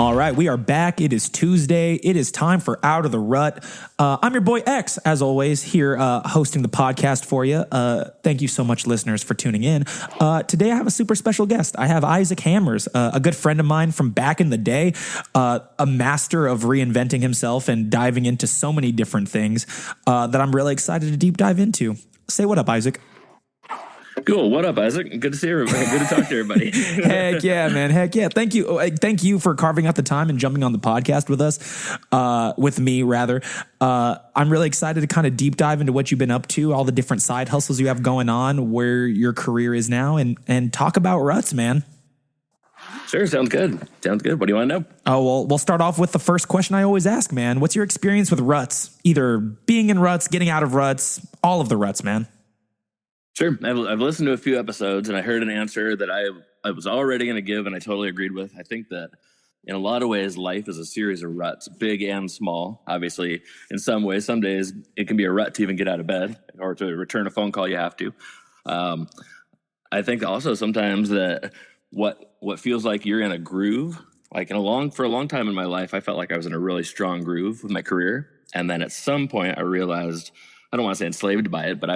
All right, we are back. It is Tuesday. It is time for Out of the Rut. I'm your boy X, as always, here hosting the podcast for you. Thank you so much, listeners, for tuning in. Today, I have a super special guest. I have Isaak Hammers, a good friend of mine from back in the day, a master of reinventing himself and diving into so many different things that I'm really excited to deep dive into. Say what up, Isaak. Cool. What up, Isaac? Good to see everybody. Good to talk to everybody. Heck yeah, man. Heck yeah. Thank you. Thank you for carving out the time and jumping on the podcast with us, with me rather. I'm really excited to kind of deep dive into what you've been up to, all the different side hustles you have going on, where your career is now, and talk about ruts, man. Sure. Sounds good. What do you want to know? Oh, well, we'll start off with the first question I always ask, man. What's your experience with ruts? Either being in ruts, getting out of ruts, all of the ruts, man. Sure. I've listened to a few episodes and I heard an answer that I was already going to give and I totally agreed with. I think that in a lot of ways, life is a series of ruts, big and small. Obviously, in some ways, some days it can be a rut to even get out of bed or to return a phone call you have to. I think also sometimes that what feels like you're in a groove, like for a long time in my life, I felt like I was in a really strong groove with my career. And then at some point I realized, I don't want to say enslaved by it, but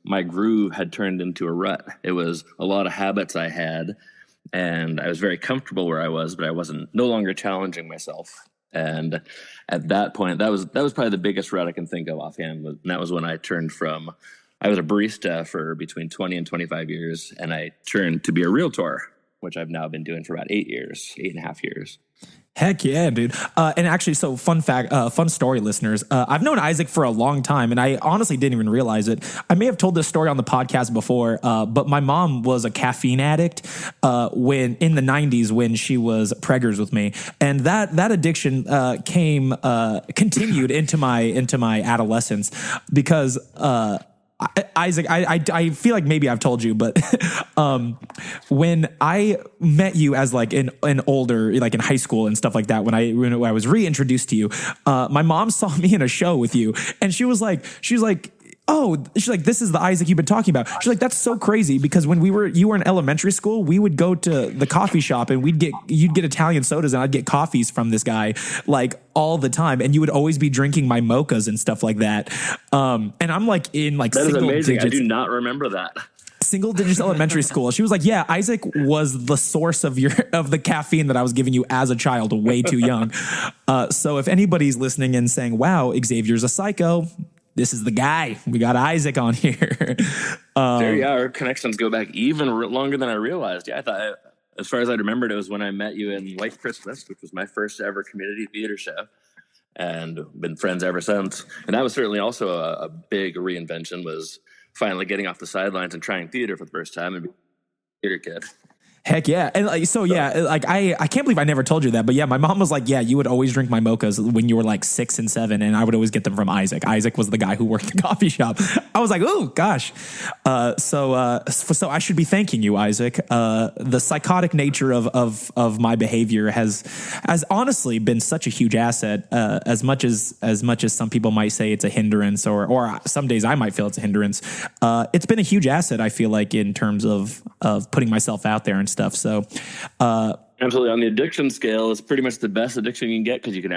my groove had turned into a rut. It was a lot of habits I had, and I was very comfortable where I was, but I wasn't no longer challenging myself. And at that point, that was probably the biggest rut I can think of offhand. And that was when I was a barista for between 20 and 25 years, and I turned to be a realtor, which I've now been doing for about 8.5 years. Heck yeah, dude. And actually, so fun story, listeners. I've known Isaak for a long time, and I honestly didn't even realize it. I may have told this story on the podcast before, but my mom was a caffeine addict when in the 90s when she was preggers with me. And that addiction continued into my adolescence because Isaak, I feel like maybe I've told you, but when I met you as like an older, like in high school and stuff like that, when I was reintroduced to you, my mom saw me in a show with you, and she was like, this is the Isaak you've been talking about. She's like, that's so crazy because when you were in elementary school, we would go to the coffee shop and you'd get Italian sodas and I'd get coffees from this guy like all the time. And you would always be drinking my mochas and stuff like that. And I'm like in like that single is amazing. digits. I do not remember that. Single digits elementary school. She was like, yeah, Isaak was the source of the caffeine that I was giving you as a child, way too young. So if anybody's listening and saying, wow, Xavier's a psycho, this is the guy. We got Isaak on here. Our connections go back even longer than I realized. Yeah, I thought, as far as I remembered, it was when I met you in White Christmas, which was my first ever community theater show, and been friends ever since. And that was certainly also a big reinvention, was finally getting off the sidelines and trying theater for the first time and being a theater kid. Heck yeah. And like, so yeah, like I can't believe I never told you that, but yeah, my mom was like, yeah, you would always drink my mochas when you were like 6 and 7. And I would always get them from Isaak. Isaak was the guy who worked the coffee shop. I was like, oh gosh. So I should be thanking you, Isaak. The psychotic nature of my behavior has honestly been such a huge asset. As much as some people might say it's a hindrance or some days I might feel it's a hindrance. It's been a huge asset. I feel like in terms of putting myself out there and stuff. So, absolutely. On the addiction scale, it's pretty much the best addiction you can get because you can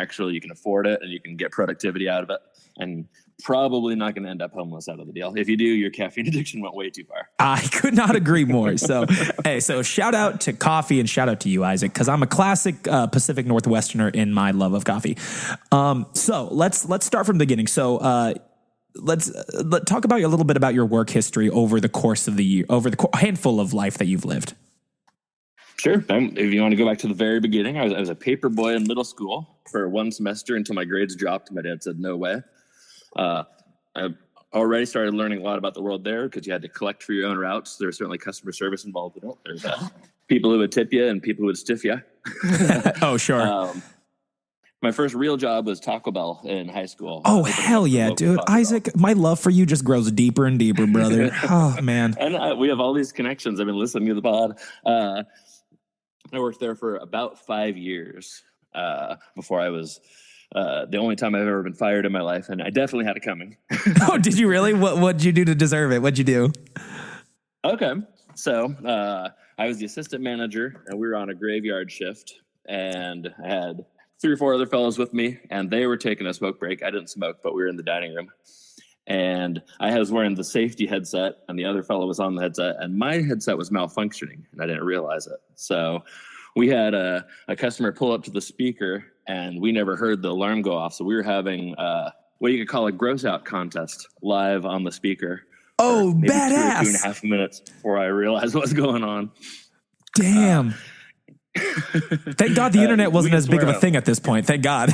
afford it and you can get productivity out of it, and probably not going to end up homeless out of the deal. If you do, your caffeine addiction went way too far. I could not agree more. So, hey, so shout out to coffee and shout out to you, Isaak, because I'm a classic Pacific Northwesterner in my love of coffee. So let's start from the beginning. So, let's talk about a little bit about your work history over the course of the year, over the handful of life that you've lived. Sure. If you want to go back to the very beginning, I was a paper boy in middle school for one semester until my grades dropped. My dad said, no way. I already started learning a lot about the world there because you had to collect for your own routes. There was certainly customer service involved in it. There's people who would tip you and people who would stiff you. Oh, sure. My first real job was Taco Bell in high school. Oh, hell yeah, dude. Isaak, my love for you just grows deeper and deeper, brother. Oh, man. And we have all these connections. I've been listening to the pod. I worked there for about 5 years before I was the only time I've ever been fired in my life, and I definitely had it coming. Oh, did you really? What'd you do to deserve it? What'd you do? Okay, so I was the assistant manager, and we were on a graveyard shift, and I had 3 or 4 other fellows with me, and they were taking a smoke break. I didn't smoke, but we were in the dining room. And I was wearing the safety headset, and the other fellow was on the headset, and my headset was malfunctioning, and I didn't realize it. So we had a customer pull up to the speaker, and we never heard the alarm go off. So we were having what you could call a gross out contest live on the speaker. Oh, maybe badass. 2 or 2.5 minutes before I realized what was going on. Damn. Thank God the internet wasn't as big of a thing at this point. Thank God.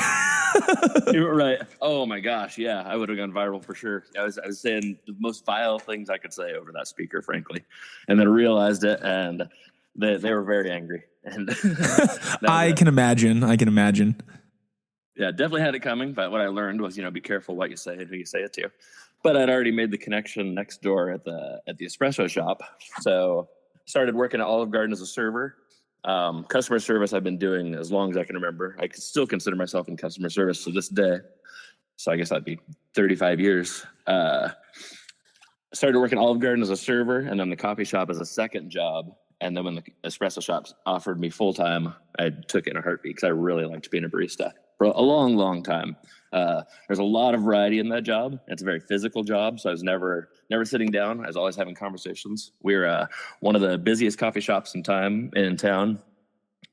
You were right. Oh my gosh. Yeah, I would have gone viral for sure. I was saying the most vile things I could say over that speaker, frankly, and then realized it, and they were very angry. And I can imagine. Yeah, definitely had it coming. But what I learned was, be careful what you say and who you say it to. But I'd already made the connection next door at the espresso shop, so started working at Olive Garden as a server. Customer service I've been doing as long as I can remember. I still consider myself in customer service to this day. So I guess that'd be 35 years. Started working at Olive Garden as a server, and then the coffee shop as a second job. And then when the espresso shops offered me full-time, I took it in a heartbeat because I really liked being a barista for a long, long time. There's a lot of variety in that job. It's a very physical job, so I was never sitting down. I was always having conversations. We're one of the busiest coffee shops in town.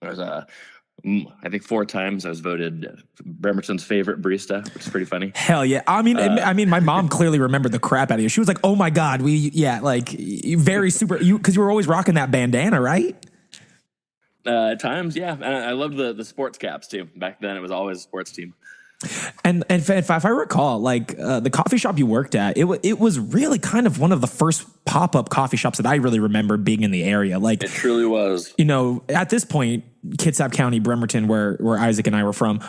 There's I think 4 times I was voted Bremerton's favorite barista, which is pretty funny. Hell yeah. I mean, my mom clearly remembered the crap out of you. She was like, oh my God, very super, because you were always rocking that bandana, right? At times, yeah. And I loved the sports caps too. Back then it was always a sports team. And if I recall, the coffee shop you worked at, it was really kind of one of the first pop-up coffee shops that I really remember being in the area. Like, it truly was. At this point, Kitsap County, Bremerton, where Isaac and I are from,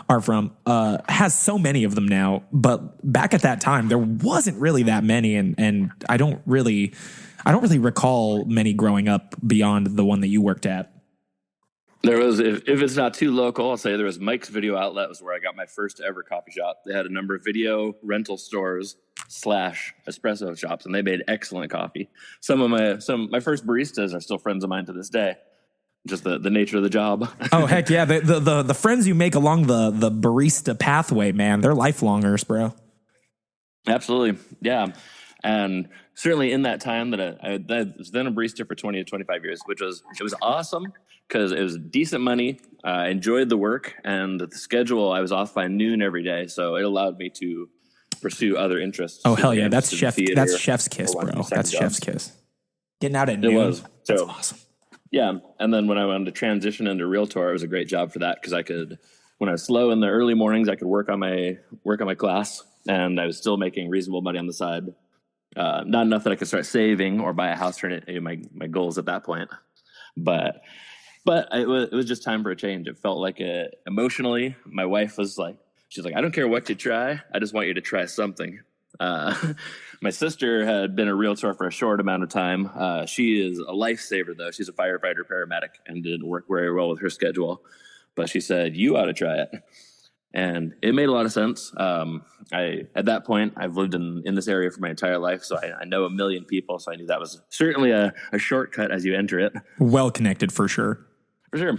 has so many of them now. But back at that time, there wasn't really that many, and I don't really recall many growing up beyond the one that you worked at. There was, if it's not too local, I'll say there was Mike's Video Outlet was where I got my first ever coffee shop. They had a number of video rental stores / espresso shops, and they made excellent coffee. Some of my first baristas are still friends of mine to this day. Just the nature of the job. Oh heck yeah! The friends you make along the barista pathway, man, they're lifelongers, bro. Absolutely, yeah. And certainly in that time that I was then a barista for 20 to 25 years, it was awesome. Because it was decent money. I enjoyed the work, and the schedule, I was off by noon every day, so it allowed me to pursue other interests. Oh hell yeah, that's chef's kiss, bro. That's chef's kiss. Getting out at noon. It was. That's awesome. Yeah, and then when I wanted to transition into realtor, it was a great job for that because I could, when I was slow in the early mornings, I could work on my class, and I was still making reasonable money on the side. Not enough that I could start saving or buy a house for my goals at that point, but it was just time for a change. It felt like emotionally, my wife was like, she's like, I don't care what you try. I just want you to try something. My sister had been a realtor for a short amount of time. She is a lifesaver, though. She's a firefighter paramedic and didn't work very well with her schedule. But she said, you ought to try it. And it made a lot of sense. At that point, I've lived in this area for my entire life, so I know a million people. So I knew that was certainly a shortcut as you enter it. Well connected, for sure. For sure.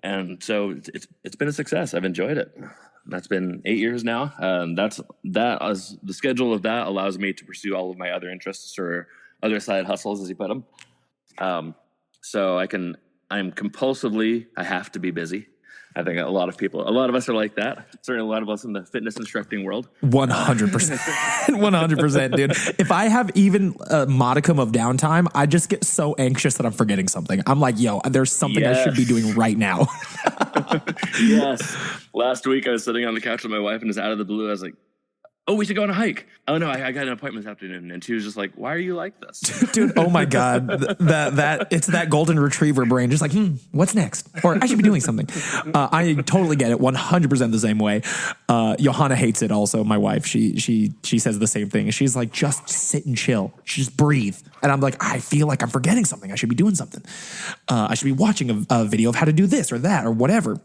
And so it's been a success. I've enjoyed it. That's been 8 years now. The schedule of that allows me to pursue all of my other interests or other side hustles, as you put them. So I have to be busy. I think a lot of us are like that. Certainly a lot of us in the fitness instructing world. 100%. 100%, dude. If I have even a modicum of downtime, I just get so anxious that I'm forgetting something. I'm like, yo, there's something I should be doing right now. Yes. Last week I was sitting on the couch with my wife and just out of the blue, I was like, oh, we should go on a hike. Oh no, I got an appointment this afternoon. And she was just like, why are you like this? Dude, oh my God. It's that golden retriever brain. Just like, what's next? Or I should be doing something. I totally get it. 100% the same way. Johanna hates it also. My wife, she says the same thing. She's like, just sit and chill. Just breathe. And I'm like, I feel like I'm forgetting something. I should be doing something. I should be watching a video of how to do this or that or whatever.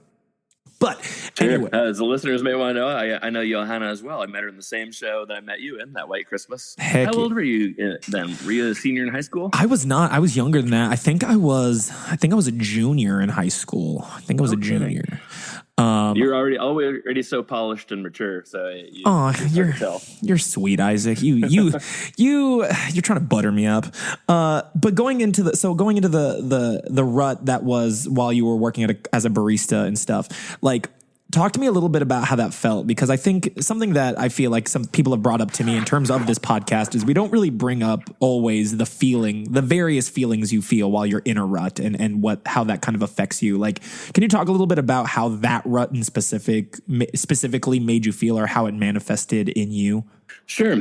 But Sure. anyway, As the listeners may want to know, I know Johanna as well. I met her in the same show that I met you in, that White Christmas. Heck, how old were you then? Were you a senior in high school? I was not. I was younger than that. I think I was a junior in high school. I think I was a junior. You're already so polished and mature. So you're sweet, Isaac. You're trying to butter me up. But going into the rut that was while you were working as a barista and stuff, like, talk to me a little bit about how that felt, because I think something that I feel like some people have brought up to me in terms of this podcast is we don't really bring up always the various feelings you feel while you're in a rut and how that kind of affects you. Like, can you talk a little bit about how that rut in specifically made you feel, or how it manifested in you? Sure.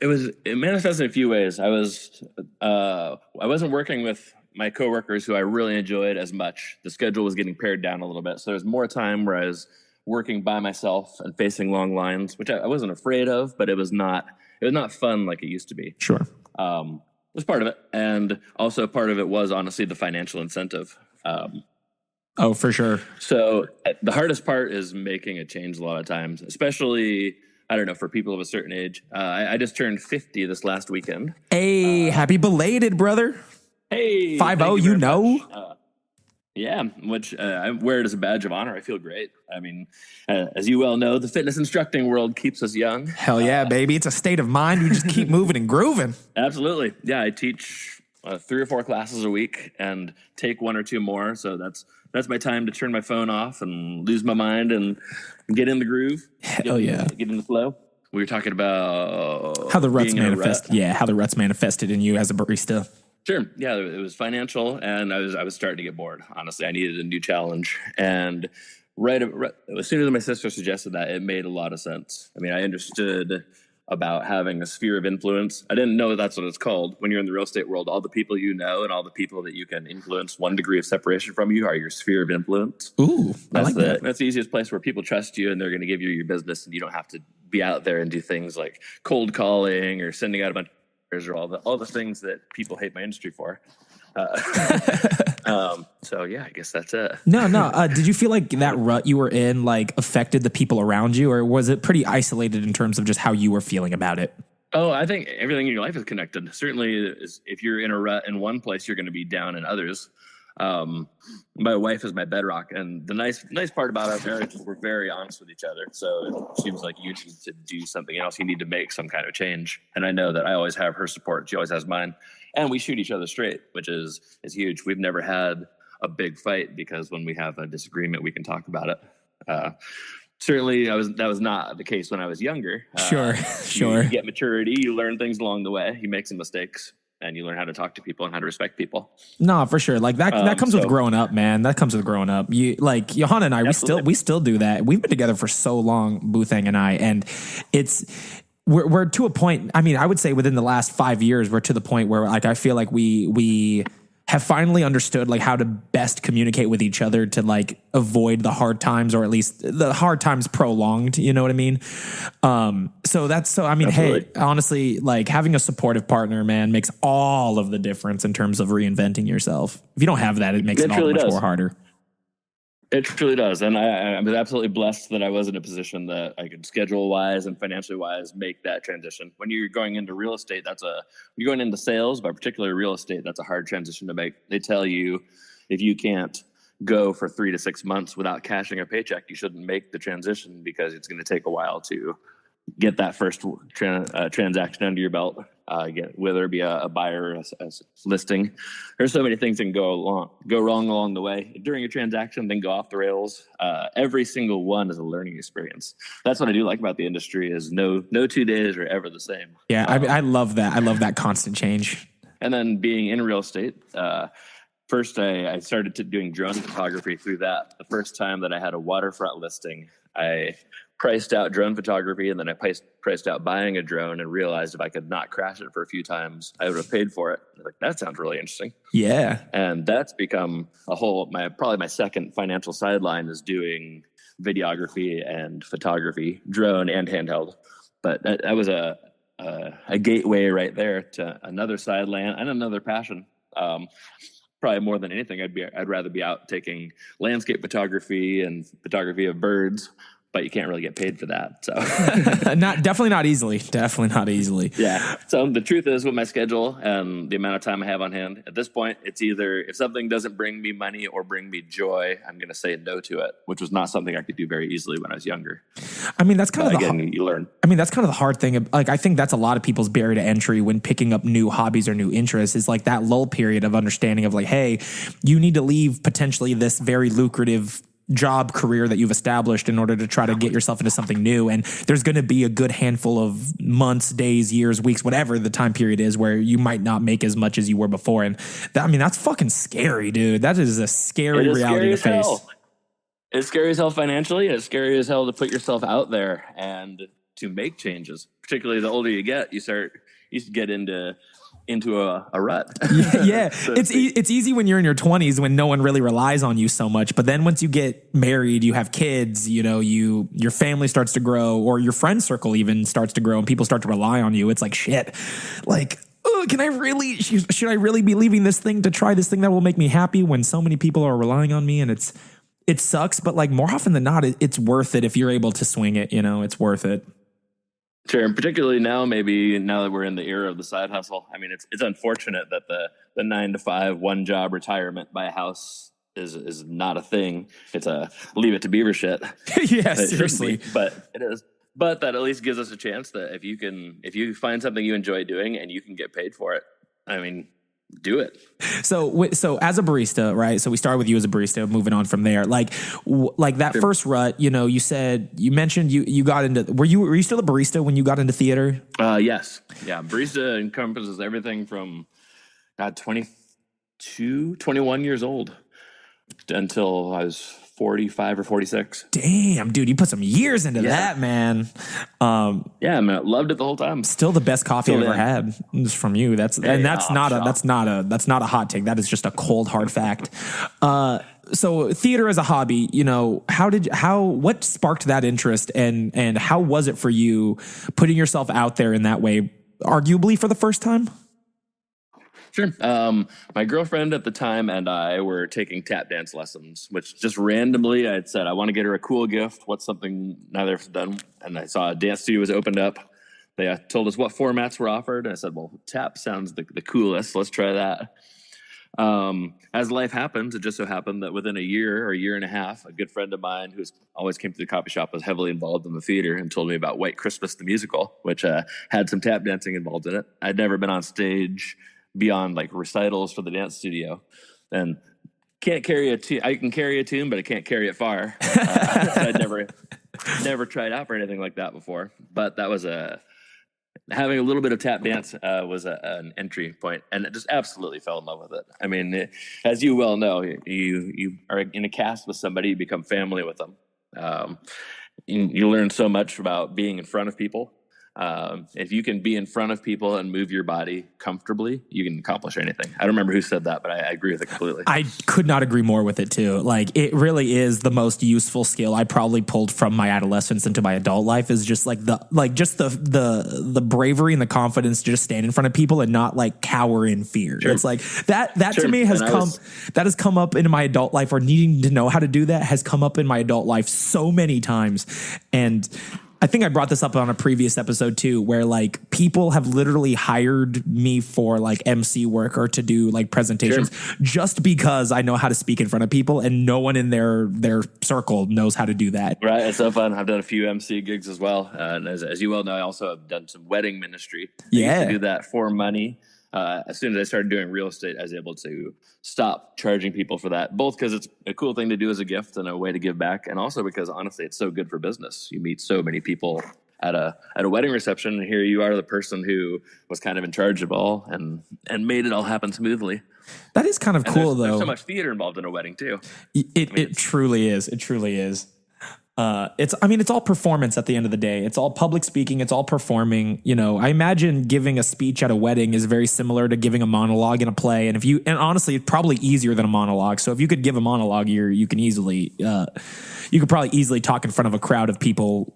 It manifested in a few ways. I wasn't working with my coworkers who I really enjoyed as much. The schedule was getting pared down a little bit. So there was more time where I was working by myself and facing long lines, which I wasn't afraid of, but it was not fun like it used to be. Sure. It was part of it. And also part of it was honestly the financial incentive. Oh, for sure. So the hardest part is making a change a lot of times, especially, I don't know, for people of a certain age. I just turned 50 this last weekend. Hey, happy belated, brother. Hey, 50, you know? Yeah, which I wear it as a badge of honor. I feel great. I mean, as you well know, the fitness instructing world keeps us young. Hell yeah, baby. It's a state of mind. You just keep moving and grooving. Absolutely. Yeah, I teach 3 or 4 classes a week and take 1 or 2 more. So that's my time to turn my phone off and lose my mind and get in the groove. Hell yeah. Get in the flow. We were talking about how the ruts manifest. Yeah, how the ruts manifested in you as a barista. Sure. Yeah, it was financial, and I was starting to get bored. Honestly, I needed a new challenge, and right as soon as my sister suggested that, it made a lot of sense. I mean, I understood about having a sphere of influence. I didn't know that's what it's called. When you're in the real estate world, all the people you know and all the people that you can influence 1 degree of separation from you are your sphere of influence. Ooh, I like that. That's the easiest place where people trust you and they're going to give you your business, and you don't have to be out there and do things like cold calling or sending out a bunch or all the things that people hate my industry for. So yeah, I guess that's it. No. Did you feel like that rut you were in like affected the people around you, or was it pretty isolated in terms of just how you were feeling about it? Oh, I think everything in your life is connected. Certainly, if you're in a rut in one place, you're going to be down in others. My wife is my bedrock, and the nice part about our marriage is we're very honest with each other. So it seems like you need to do something else. You need to make some kind of change. And I know that I always have her support. She always has mine. And we shoot each other straight, which is huge. We've never had a big fight because when we have a disagreement, we can talk about it. Certainly, that was not the case when I was younger. Sure. You get maturity. You learn things along the way. You make some mistakes. And you learn how to talk to people and how to respect people. No, for sure. Like that comes with growing up, man. That comes with growing up. You like Johanna and I, we still do that. We've been together for so long, Boothang and I, and we're to a point. I mean, I would say within the last 5 years, we're to the point where like I feel like we have finally understood like how to best communicate with each other to like avoid the hard times, or at least the hard times prolonged, you know what I mean? I mean, absolutely. Hey, honestly, like having a supportive partner, man, makes all of the difference in terms of reinventing yourself. If you don't have that, it makes it all much more harder. It truly does. And I was absolutely blessed that I was in a position that I could schedule wise and financially wise make that transition. When you're going into real estate, you're going into sales, but particularly real estate, that's a hard transition to make. They tell you if you can't go for 3 to 6 months without cashing a paycheck, you shouldn't make the transition because it's going to take a while to get that first transaction under your belt, whether it be a buyer or a listing. There's so many things that can go wrong along the way during a transaction, then go off the rails. Every single one is a learning experience. That's what I do like about the industry is no 2 days are ever the same. Yeah, I love that. I love that constant change. And then being in real estate, first I started doing drone photography through that. The first time that I had a waterfront listing, I priced out drone photography, and then I priced out buying a drone and realized if I could not crash it for a few times, I would have paid for it. Like, that sounds really interesting. Yeah. And that's become probably my second financial sideline is doing videography and photography, drone and handheld. But that was a gateway right there to another sideline and another passion. probably more than anything, I'd rather be out taking landscape photography and photography of birds, but you can't really get paid for that. So definitely not easily. Yeah. So the truth is, with my schedule and the amount of time I have on hand at this point, it's either if something doesn't bring me money or bring me joy, I'm going to say no to it, which was not something I could do very easily when I was younger. I mean, that's kind of you learn. I mean, that's kind of the hard thing. Like, I think that's a lot of people's barrier to entry when picking up new hobbies or new interests is like that lull period of understanding of like, hey, you need to leave potentially this very lucrative job career that you've established in order to try to get yourself into something new. And there's going to be a good handful of months, days, years, weeks, whatever the time period is where you might not make as much as you were before. And that's fucking scary, dude. That is a scary reality to face. Hell. It's scary as hell financially. It's scary as hell to put yourself out there and to make changes. Particularly the older you get, you get into a rut. Yeah. It's easy when you're in your 20s when no one really relies on you so much. But then once you get married, you have kids, your family starts to grow, or your friend circle even starts to grow, and people start to rely on you. It's like, shit, like, should I really be leaving this thing to try this thing that will make me happy when so many people are relying on me? And it sucks, but like more often than not, it's worth it if you're able to swing it, it's worth it. Sure, and particularly now that we're in the era of the side hustle. I mean, it's unfortunate that the 9-to-5 one job retirement by a house is not a thing. It's a leave it to Beaver shit. Yeah, seriously. But it is. But that at least gives us a chance that if you find something you enjoy doing and you can get paid for it, I mean, do it. So as a barista, right? So we started with you as a barista, moving on from there. Like that Sure. first rut, you mentioned you got into, were you still a barista when you got into theater? Yes. Yeah. Barista encompasses everything from 21 years old until I was 45 or 46. Damn, dude, you put some years into that, man. Yeah, I mean, I loved it the whole time. Still the best coffee I've ever had is from you. That's not a hot take. That is just a cold hard fact. So theater as a hobby, what sparked that interest, and how was it for you putting yourself out there in that way, arguably for the first time? Sure. My girlfriend at the time and I were taking tap dance lessons, which just randomly I had said, I want to get her a cool gift. What's something neither of us done? And I saw a dance studio was opened up. They told us what formats were offered. And I said, well, tap sounds the coolest. Let's try that. As life happens, it just so happened that within a year or a year and a half, a good friend of mine who's always came to the coffee shop was heavily involved in the theater and told me about White Christmas, the musical, which had some tap dancing involved in it. I'd never been on stage beyond like recitals for the dance studio, and can't carry a tune. I can carry a tune, but I can't carry it far. So I'd never tried out for anything like that before. But that was having a little bit of tap dance was an entry point, and it just absolutely fell in love with it. I mean, as you well know, you are in a cast with somebody, you become family with them. You learn so much about being in front of people. If you can be in front of people and move your body comfortably, you can accomplish anything. I don't remember who said that, but I agree with it completely. I could not agree more with it too. Like, it really is the most useful skill I probably pulled from my adolescence into my adult life, is just the bravery and the confidence to just stand in front of people and not like cower in fear. Sure. It's like that sure. To me has come up in my adult life, or needing to know how to do that has come up in my adult life so many times. And I think I brought this up on a previous episode too, where like people have literally hired me for like MC work or to do like presentations just because I know how to speak in front of people, and no one in their circle knows how to do that. Right. It's so fun. I've done a few MC gigs as well. And as you well know, I also have done some wedding ministry. I used to do that for money. As soon as I started doing real estate, I was able to stop charging people for that, both because it's a cool thing to do as a gift and a way to give back, and also because honestly, it's so good for business. You meet so many people at a wedding reception, and here you are, the person who was kind of in charge of all and made it all happen smoothly. That is kind of cool, though. There's so much theater involved in a wedding too. It truly is. It truly is. It's all performance at the end of the day. It's all public speaking. It's all performing. I imagine giving a speech at a wedding is very similar to giving a monologue in a play. And honestly, it's probably easier than a monologue. So if you could give a monologue, you could probably easily talk in front of a crowd of people,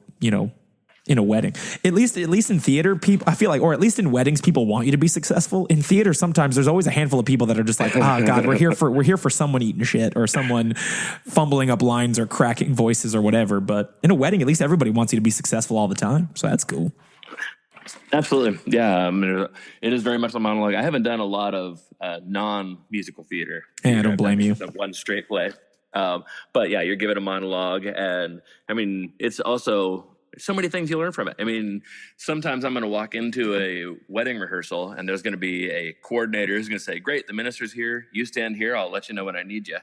in a wedding. At least in theater, people, I feel like, or at least in weddings, people want you to be successful. In theater, sometimes there's always a handful of people that are just like, oh God, we're here for someone eating shit or someone fumbling up lines or cracking voices or whatever. But in a wedding, at least everybody wants you to be successful all the time. So that's cool. Absolutely. Yeah. I mean, it is very much a monologue. I haven't done a lot of non-musical theater. Yeah, I don't blame you. One straight play. But yeah, you're given a monologue, and I mean, it's also so many things you learn from it. I mean, sometimes I'm going to walk into a wedding rehearsal and there's going to be a coordinator who's going to say, great, the minister's here. You stand here. I'll let you know when I need you.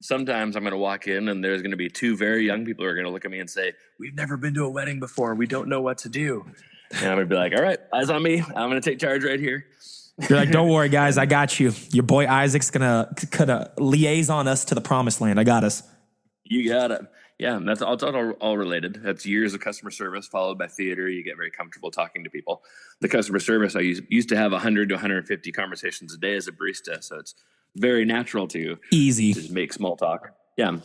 Sometimes I'm going to walk in and there's going to be two very young people who are going to look at me and say, we've never been to a wedding before. We don't know what to do. And I'm going to be like, all right, eyes on me. I'm going to take charge right here. You're like, don't worry, guys. I got you. Your boy Isaac's going to liaison us to the promised land. I got us. You got it. Yeah, and that's all related. That's years of customer service followed by theater. You get very comfortable talking to people. The customer service, I used to have 100 to 150 conversations a day as a barista, so it's very natural to just make small talk. Yeah.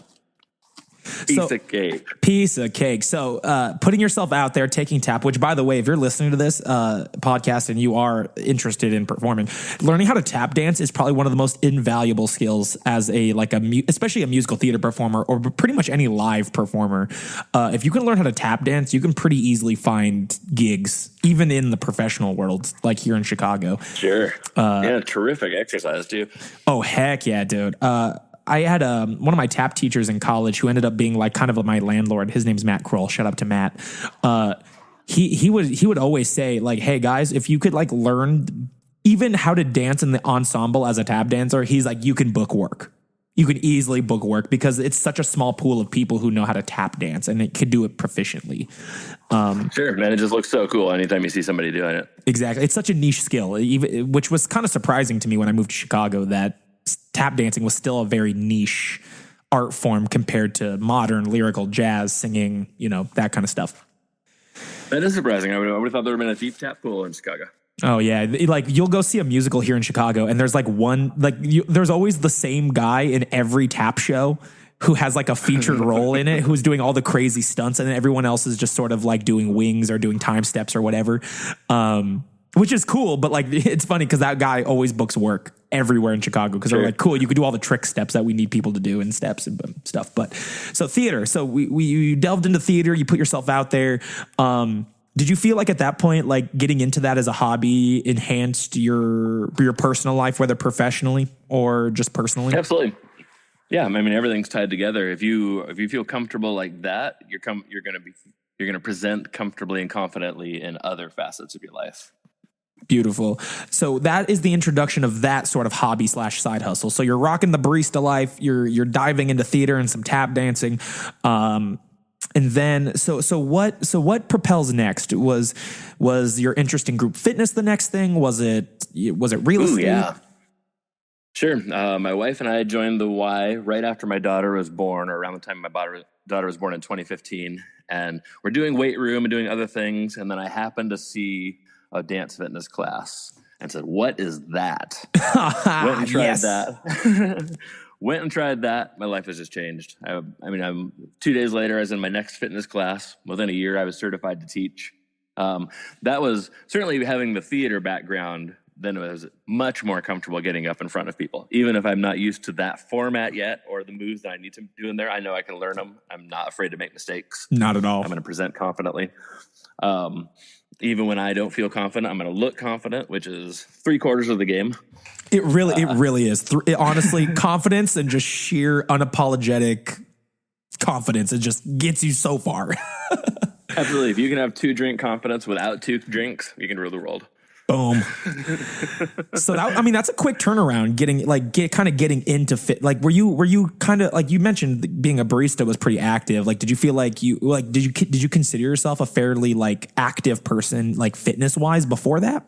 Piece of cake. So putting yourself out there, taking tap, which, by the way, if you're listening to this podcast and you are interested in performing, learning how to tap dance is probably one of the most invaluable skills as especially a musical theater performer or pretty much any live performer. If you can learn how to tap dance, you can pretty easily find gigs, even in the professional world, like here in Chicago. Sure. Yeah, terrific exercise too. Oh, heck yeah, dude. I had one of my tap teachers in college who ended up being like kind of my landlord. His name's Matt Kroll. Shout out to Matt. He would always say like, hey guys, if you could like learn even how to dance in the ensemble as a tap dancer, he's like, you can book work. You can easily book work because it's such a small pool of people who know how to tap dance and it could do it proficiently. Sure, man. It just looks so cool anytime you see somebody doing it. Exactly. It's such a niche skill, which was kind of surprising to me when I moved to Chicago, that tap dancing was still a very niche art form compared to modern lyrical jazz singing, that kind of stuff. That is surprising. I would have thought there would have been a deep tap pool in Chicago. Oh yeah. Like you'll go see a musical here in Chicago and there's like there's always the same guy in every tap show who has like a featured role in it, who's doing all the crazy stunts, and then everyone else is just sort of like doing wings or doing time steps or whatever. Which is cool, but like it's funny because that guy always books work everywhere in Chicago because they're like, cool, you could do all the trick steps that we need people to do and steps and stuff. But so theater, so you delved into theater, you put yourself out there. Did you feel like at that point, like getting into that as a hobby enhanced your personal life, whether professionally or just personally? Absolutely. Yeah, I mean everything's tied together. If you feel comfortable like that, you're going to present comfortably and confidently in other facets of your life. Beautiful. So that is the introduction of that sort of hobby / side hustle. So you're rocking the barista life. You're diving into theater and some tap dancing. And then so what propels next? Was your interest in group fitness the next thing? Was it real estate? Yeah. Sure. My wife and I joined the Y right after my daughter was born, or around the time my daughter was born in 2015. And we're doing weight room and doing other things. And then I happened to see a dance fitness class and said, what is that? Went and tried that. Went and tried that. My life has just changed. I'm 2 days later, I was in my next fitness class. Within a year, I was certified to teach. That was certainly having the theater background. Then it was much more comfortable getting up in front of people. Even if I'm not used to that format yet or the moves that I need to do in there, I know I can learn them. I'm not afraid to make mistakes. Not at all. I'm going to present confidently. Even when I don't feel confident, I'm going to look confident, which is 3/4 of the game. It really is. Honestly, confidence and just sheer unapologetic confidence, it just gets you so far. Absolutely. If you can have 2-drink confidence without 2 drinks, you can rule the world. Boom. So that's a quick turnaround. Getting into fit. Like, were you kind of like, you mentioned being a barista was pretty active. Like, did you feel like did you consider yourself a fairly like active person, like fitness wise before that?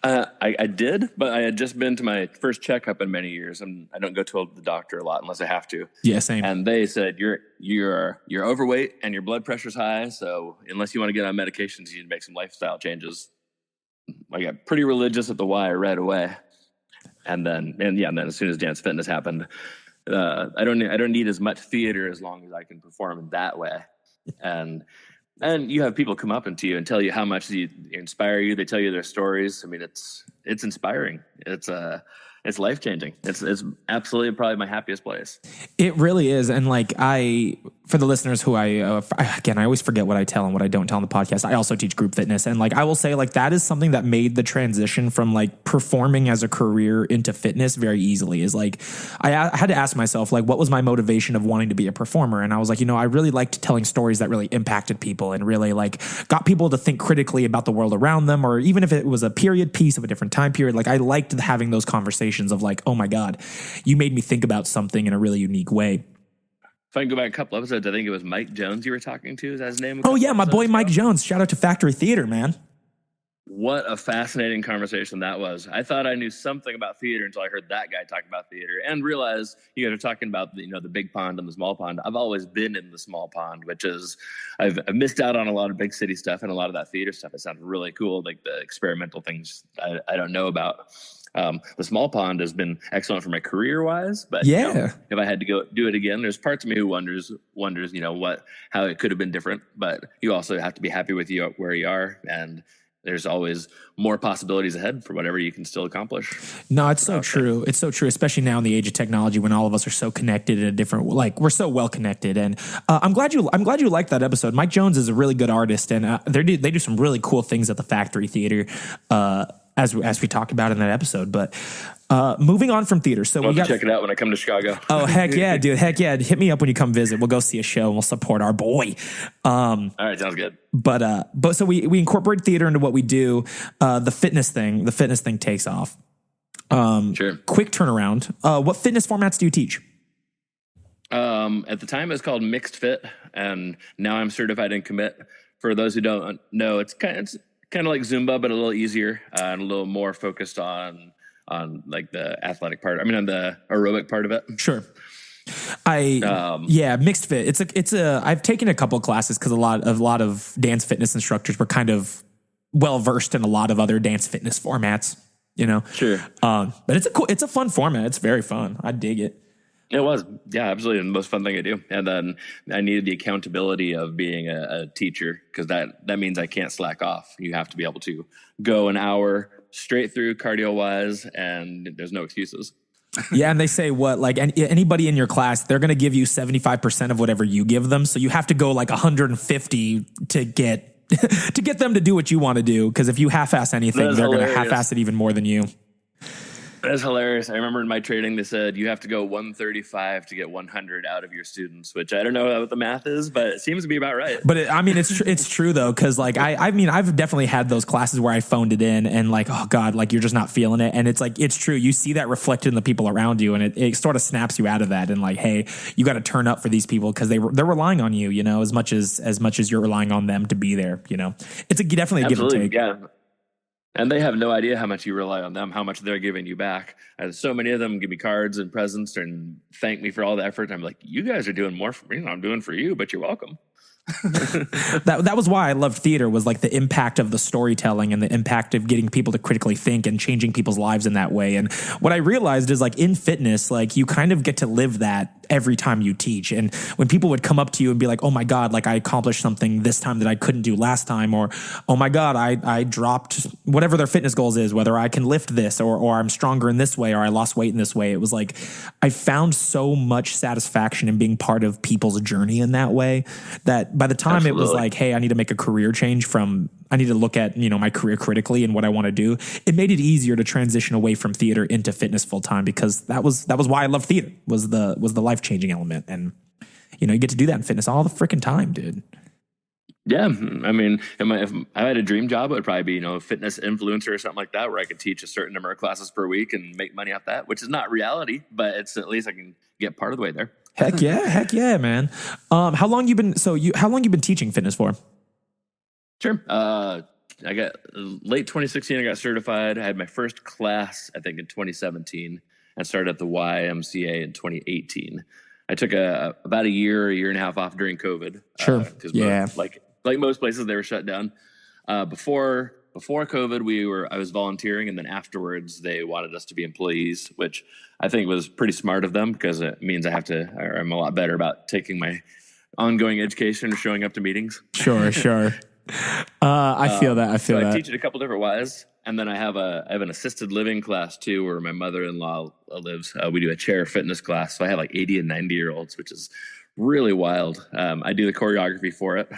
I did, but I had just been to my first checkup in many years, and I don't go to the doctor a lot unless I have to. Yeah, same. And they said you're overweight and your blood pressure's high, so unless you want to get on medications, you need to make some lifestyle changes. I got pretty religious at the Y right away, and then as soon as dance fitness happened, I don't need as much theater as long as I can perform in that way. And And you have people come up to you and tell you how much they inspire you. They tell you their stories. I mean, it's inspiring. It's life changing. It's absolutely probably my happiest place. It really is. And like for the listeners who again, I always forget what I tell and what I don't tell on the podcast. I also teach group fitness. And like, I will say like, that is something that made the transition from like performing as a career into fitness very easily. Is like, I had to ask myself, like, what was my motivation of wanting to be a performer? And I was like, I really liked telling stories that really impacted people and really like got people to think critically about the world around them. Or even if it was a period piece of a different time period, like I liked having those conversations of like, oh my God, you made me think about something in a really unique way. If I can go back a couple episodes, I think it was Mike Jones you were talking to. Is that his name? Oh yeah, my boy Mike Jones. Shout out to Factory Theater, man. What a fascinating conversation that was. I thought I knew something about theater until I heard that guy talk about theater and realized you guys are talking about the big pond and the small pond. I've always been in the small pond, which is I've missed out on a lot of big city stuff and a lot of that theater stuff. It sounds really cool, like the experimental things I don't know about. The small pond has been excellent for my career wise, but yeah, if I had to go do it again, there's parts of me who wonders, how it could have been different, but you also have to be happy with where you are. And there's always more possibilities ahead for whatever you can still accomplish. No, it's so true. It's so true, especially now in the age of technology when all of us are so connected in a different, like we're so well connected. And I'm glad you liked that episode. Mike Jones is a really good artist, and they do some really cool things at the Factory Theater, as we talked about in that episode. But moving on from theater, so I'll check it out when I come to Chicago. Oh heck yeah, dude! Heck yeah! Hit me up when you come visit. We'll go see a show and we'll support our boy. All right, sounds good. But so we incorporate theater into what we do. The fitness thing takes off. Sure. Quick turnaround. What fitness formats do you teach? At the time, it was called Mixed Fit, and now I'm certified in Commit. For those who don't know, it's kind of like Zumba, but a little easier and a little more focused on like the athletic part. I mean, on the aerobic part of it. Sure. Mixed fit. I've taken a couple of classes because a lot of dance fitness instructors were kind of well versed in a lot of other dance fitness formats, Sure. But it's a fun format. It's very fun. I dig it. It was. Yeah, absolutely. The most fun thing I do. And then I needed the accountability of being a teacher because that means I can't slack off. You have to be able to go an hour straight through cardio wise and there's no excuses. Yeah. And they say anybody in your class, they're going to give you 75% of whatever you give them. So you have to go like 150 to get them to do what you want to do. Because if you half-ass anything, they're going to half-ass it even more than you. That's hilarious. I remember in my training, they said you have to go 135 to get 100 out of your students, which I don't know what the math is, but it seems to be about right. But it's true though. Cause like, I've definitely had those classes where I phoned it in and like, oh God, like you're just not feeling it. And it's like, it's true. You see that reflected in the people around you and it sort of snaps you out of that. And like, hey, you got to turn up for these people cause they're relying on you, as much as you're relying on them to be there, it's definitely a give and take. Yeah. And they have no idea how much you rely on them, how much they're giving you back. And so many of them give me cards and presents and thank me for all the effort. I'm like, you guys are doing more for me than I'm doing for you, but you're welcome. that was why I loved theater, was like the impact of the storytelling and the impact of getting people to critically think and changing people's lives in that way. And what I realized is like in fitness, like you kind of get to live that every time you teach. And when people would come up to you and be like, oh my God, like I accomplished something this time that I couldn't do last time, or, oh my God, I dropped whatever their fitness goals is, whether I can lift this or I'm stronger in this way, or I lost weight in this way. It was like, I found so much satisfaction in being part of people's journey in that way that by the time Absolutely. It was like, hey, I need to make a career change I need to look at, my career critically and what I want to do. It made it easier to transition away from theater into fitness full time because that was why I love theater, was the life-changing element. And, you get to do that in fitness all the freaking time, dude. Yeah. I mean, if I had a dream job, it would probably be, a fitness influencer or something like that, where I could teach a certain number of classes per week and make money off that, which is not reality, but it's at least I can get part of the way there. Heck yeah, man. How long you been teaching fitness for? Sure. I got late 2016. I got certified. I had my first class, I think, in 2017, and started at the YMCA in 2018. I took about a year and a half off during COVID. Sure. Yeah. Like most places, they were shut down. Before COVID, I was volunteering, and then afterwards they wanted us to be employees, which I think was pretty smart of them because it means I'm a lot better about taking my ongoing education or showing up to meetings. Sure. I feel that. I teach it a couple different ways. And then I have an assisted living class too, where my mother-in-law lives. We do a chair fitness class. So I have like 80 and 90-year-olds, which is really wild. I do the choreography for it.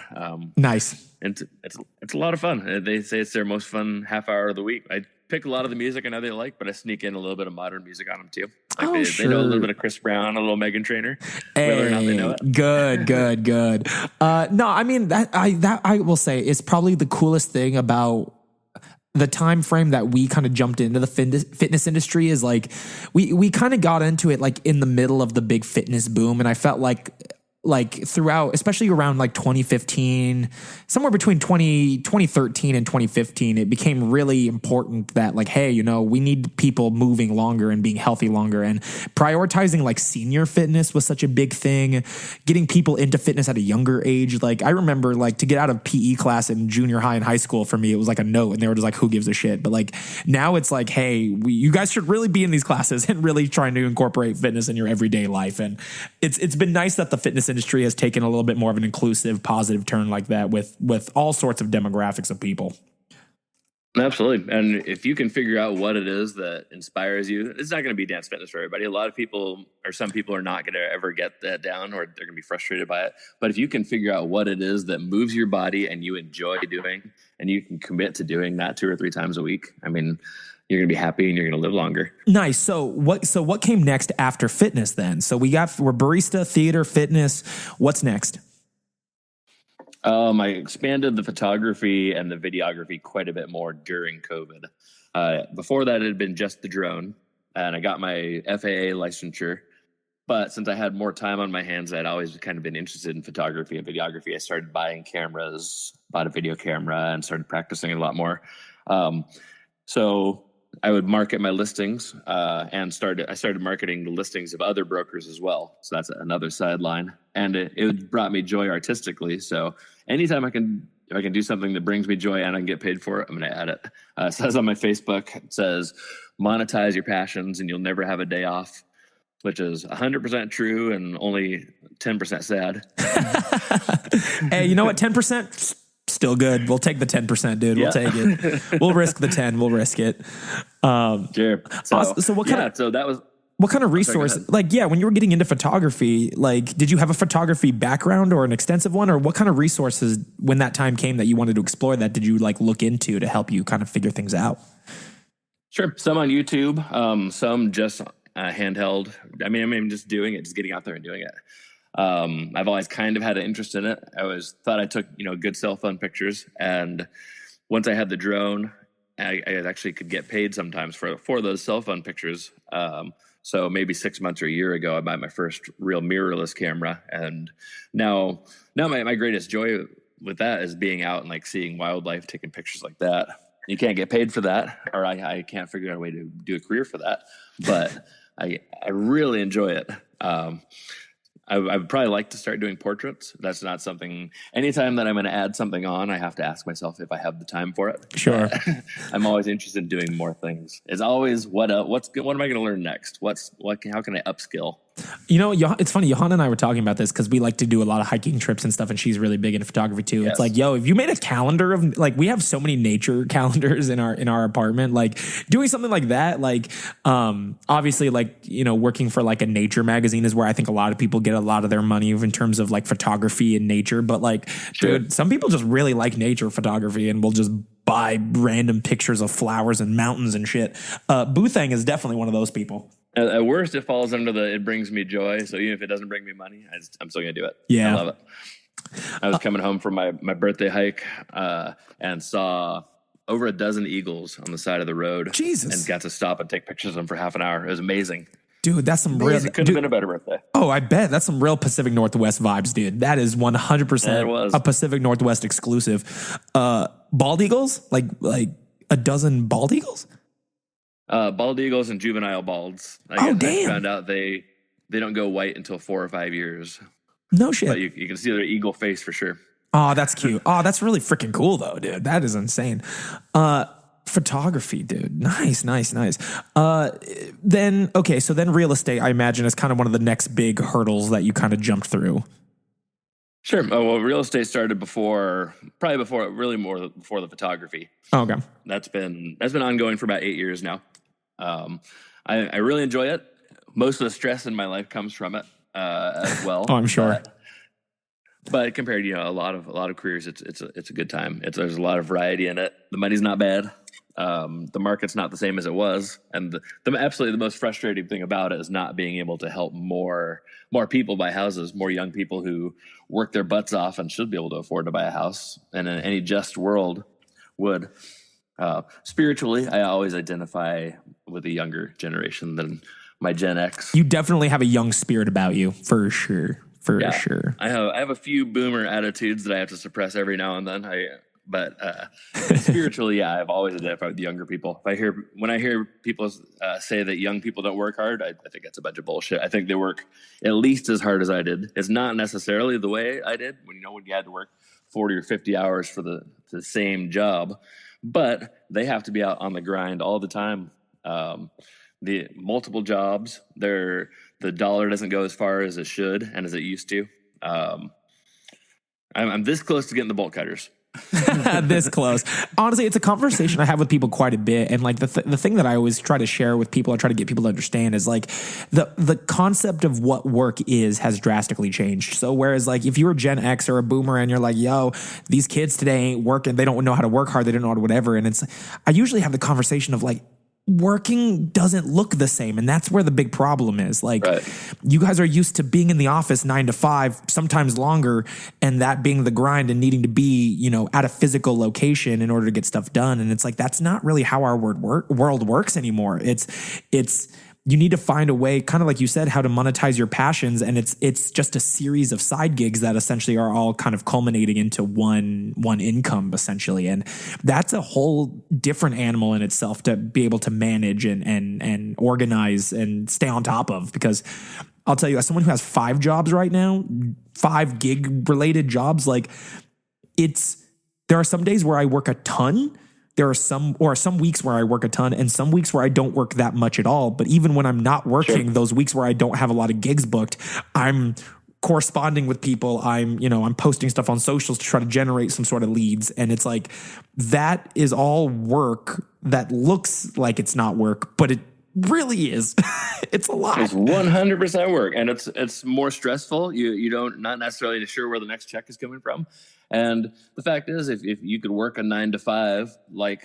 Nice. And it's a lot of fun. They say it's their most fun half hour of the week. I pick a lot of the music I know they like, but I sneak in a little bit of modern music on them too. Like they know a little bit of Chris Brown, a little Meghan Trainor, whether or not they know it. Good. No, I mean that I will say is probably the coolest thing about the time frame that we kind of jumped into the fitness industry is like we kind of got into it like in the middle of the big fitness boom, and I felt like throughout, especially around like 2015, somewhere between 2013 and 2015, it became really important that like, hey, you know, we need people moving longer and being healthy longer, and prioritizing like senior fitness was such a big thing, getting people into fitness at a younger age. Like I remember like to get out of PE class in junior high and high school, for me, it was like a note, and they were just like, who gives a shit? But like now it's like, hey, you guys should really be in these classes and really trying to incorporate fitness in your everyday life. And it's been nice that the fitness industry has taken a little bit more of an inclusive, positive turn like that with all sorts of demographics of people. Absolutely. And if you can figure out what it is that inspires you, it's not going to be dance fitness for everybody. A lot of people, or some people, are not going to ever get that down, or they're going to be frustrated by it. But if you can figure out what it is that moves your body and you enjoy doing, and you can commit to doing that 2 or 3 times a week, I mean, you're going to be happy and you're going to live longer. Nice. So what came next after fitness then? So we're barista, theater, fitness. What's next? I expanded the photography and the videography quite a bit more during COVID. Before that, it had been just the drone, and I got my FAA licensure. But since I had more time on my hands, I'd always kind of been interested in photography and videography. I started buying cameras, bought a video camera, and started practicing a lot more. So I would market my listings, and I started marketing the listings of other brokers as well. So that's another sideline, and it brought me joy artistically. So anytime if I can do something that brings me joy and I can get paid for it, I'm going to add it. It says on my Facebook, it says, monetize your passions and you'll never have a day off, which is 100% true and only 10% sad. Hey, you know what? 10%? Still good. We'll take the 10%, dude. We'll take it. We'll risk the 10. We'll risk it. Sure. So what kind of, so that was, what kind of resource, when you were getting into photography, like, did you have a photography background or an extensive one, or what kind of resources when that time came that you wanted to explore that did you like look into to help you kind of figure things out? Sure. Some on YouTube, some just handheld. I mean, just doing it, just getting out there and doing it. I've always kind of had an interest in it. I always thought I took, good cell phone pictures. And once I had the drone, I actually could get paid sometimes for those cell phone pictures. So maybe 6 months or a year ago, I bought my first real mirrorless camera. And now my greatest joy with that is being out and like seeing wildlife, taking pictures like that. You can't get paid for that, or I can't figure out a way to do a career for that. But I really enjoy it. I would probably like to start doing portraits. That's not something, anytime that I'm going to add something on, I have to ask myself if I have the time for it. Sure. I'm always interested in doing more things. It's always what am I going to learn next? How can I upskill? It's funny. Johanna and I were talking about this because we like to do a lot of hiking trips and stuff, and she's really big into photography too. Yes. It's like, if you made a calendar of like, we have so many nature calendars in our apartment, like doing something like that, like, obviously like, working for like a nature magazine is where I think a lot of people get a lot of their money in terms of like photography and nature. But like, sure, dude, some people just really like nature photography and will just buy random pictures of flowers and mountains and shit. Boothang is definitely one of those people. At worst, it falls under it brings me joy. So even if it doesn't bring me money, I'm still going to do it. Yeah. I love it. I was coming home from my birthday hike and saw over a dozen eagles on the side of the road. Jesus. And got to stop and take pictures of them for half an hour. It was amazing. Dude, that's some real... It couldn't have been a better birthday. Oh, I bet. That's some real Pacific Northwest vibes, dude. That is 100% a Pacific Northwest exclusive. Bald eagles? Like a dozen bald eagles? Bald eagles and juvenile balds. Damn. I found out they don't go white until 4 or 5 years. No shit. But you can see their eagle face for sure. Oh, that's cute. Oh, that's really freaking cool though, dude. That is insane. Photography, dude. Nice. Then real estate, I imagine, is kind of one of the next big hurdles that you kind of jumped through. Sure. Oh, well, real estate started before the photography. Oh, okay. That's been ongoing for about 8 years now. I really enjoy it. Most of the stress in my life comes from it as well. Oh, I'm sure. But compared to a lot of careers, it's a good time. There's a lot of variety in it. The money's not bad. The market's not the same as it was, and absolutely the most frustrating thing about it is not being able to help more people buy houses, more young people who work their butts off and should be able to afford to buy a house, and in any just world would. Spiritually, I always identify with a younger generation than my Gen X. You definitely have a young spirit about you, for sure. For sure. I have a few boomer attitudes that I have to suppress every now and then. But spiritually, I've always identified with the younger people. When I hear people say that young people don't work hard, I think that's a bunch of bullshit. I think they work at least as hard as I did. It's not necessarily the way I did when you had to work 40 or 50 hours for the same job, but they have to be out on the grind all the time. The multiple jobs, the dollar doesn't go as far as it should and as it used to. I'm this close to getting the bolt cutters. This close. Honestly, it's a conversation I have with people quite a bit, and like the thing that I always try to share with people, I try to get people to understand is like the concept of what work has drastically changed. So whereas like if you're a Gen X or a boomer and you're like, yo, these kids today ain't working, they don't know how to work hard, they don't know how to whatever, and I usually have the conversation of like, working doesn't look the same. And that's where the big problem is. Like, right. You guys are used to being in the office 9 to 5, sometimes longer, and that being the grind and needing to be, at a physical location in order to get stuff done. And it's like, that's not really how our world works anymore. It's you need to find a way, kind of like you said, how to monetize your passions. And it's just a series of side gigs that essentially are all kind of culminating into one income, essentially. And that's a whole different animal in itself to be able to manage and organize and stay on top of. Because I'll tell you, as someone who has 5 jobs right now, 5 gig related jobs, like there are some days where I work a ton. There are some weeks where I work a ton and some weeks where I don't work that much at all. But even when I'm not working, sure, those weeks where I don't have a lot of gigs booked, I'm corresponding with people. I'm posting stuff on socials to try to generate some sort of leads. And it's like, that is all work that looks like it's not work, but it really is. It's a lot. It's 100% work. And it's more stressful. You don't, not necessarily sure where the next check is coming from. And the fact is, if you could work a 9 to 5, like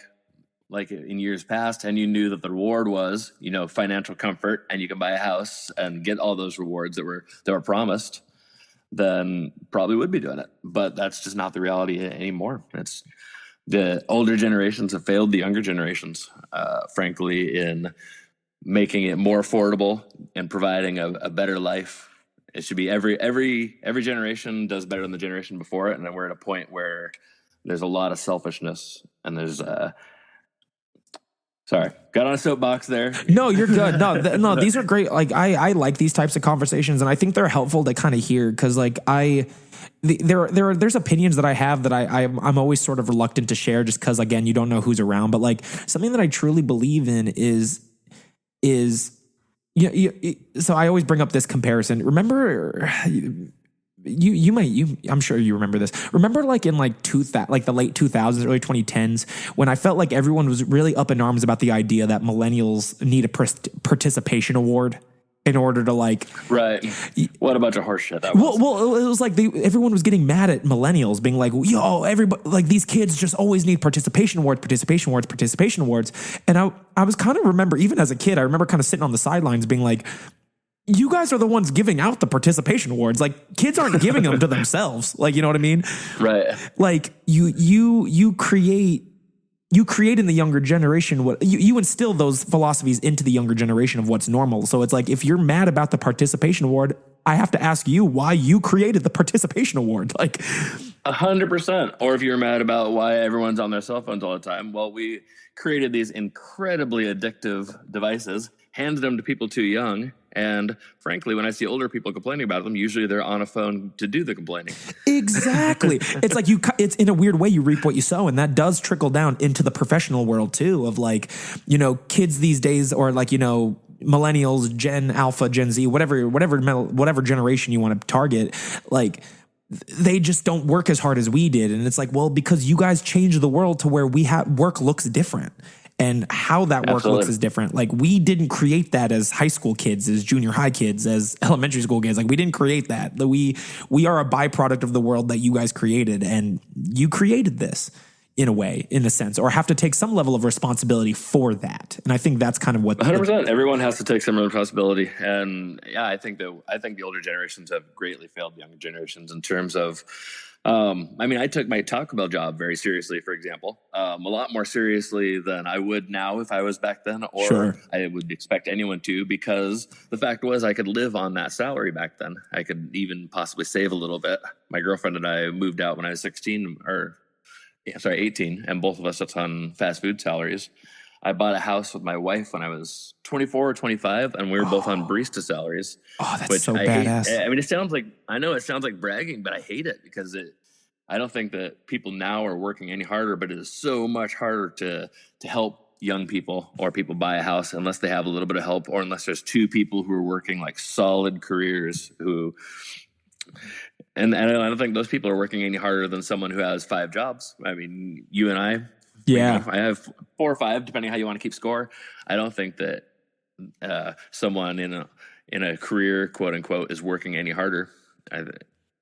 in years past, and you knew that the reward was, financial comfort, and you can buy a house and get all those rewards that were promised, then probably would be doing it. But that's just not the reality anymore. It's the older generations have failed the younger generations, frankly, in making it more affordable and providing a better life. It should be every generation does better than the generation before it, and then we're at a point where there's a lot of selfishness, and there's sorry, got on a soapbox there. No, you're good. No, these are great. Like I like these types of conversations, and I think they're helpful to kind of hear because like there's opinions that I have that I'm always sort of reluctant to share just because again you don't know who's around, but like something that I truly believe in is. So I always bring up this comparison. Remember, I'm sure you remember this. Remember, like in like the late 2000s, early 2010s, when I felt like everyone was really up in arms about the idea that millennials need a participation award in order to like. Right. What a bunch of horse shit that was. Well, it was like everyone was getting mad at millennials being like, yo, everybody, like these kids just always need participation awards. And I was kind of remember, even as a kid, I remember kind of sitting on the sidelines being like, you guys are the ones giving out the participation awards. Like kids aren't giving them to themselves. Like, you know what I mean? Right. Like you create in the younger generation what you instill those philosophies into the younger generation of what's normal. So it's like, if you're mad about the participation award, I have to ask you why you created the participation award. Like 100%. Or if you're mad about why everyone's on their cell phones all the time. Well, we created these incredibly addictive devices, handed them to people too young. And frankly, when I see older people complaining about them, usually they're on a phone to do the complaining. Exactly. It's like it's in a weird way, you reap what you sow. And that does trickle down into the professional world too, of like, kids these days, or like, millennials, Gen Alpha, Gen Z, whatever generation you want to target. Like they just don't work as hard as we did. And it's like, well, because you guys changed the world to where work looks different. And how that work looks is different. Like, we didn't create that as high school kids, as junior high kids, as elementary school kids. Like, we didn't create that. We are a byproduct of the world that you guys created, and you created this in a way, in a sense, or have to take some level of responsibility for that. And I think that's kind of what 100%. Everyone has to take some responsibility. And yeah, I think the older generations have greatly failed the younger generations in terms of, I took my Taco Bell job very seriously, for example, a lot more seriously than I would now if I was back then, or I would expect anyone to, because the fact was I could live on that salary back then. I could even possibly save a little bit. My girlfriend and I moved out when I was 18, and both of us that's on fast food salaries. I bought a house with my wife when I was 24 or 25, and we were both on barista salaries. Oh, that's so badass. I know it sounds like bragging, but I hate it because I don't think that people now are working any harder, but it is so much harder to help young people or people buy a house unless they have a little bit of help, or unless there's two people who are working like solid careers and I don't think those people are working any harder than someone who has 5 jobs. I mean, you and I, I have 4 or 5, depending how you want to keep score. I don't think that someone in a career, quote unquote, is working any harder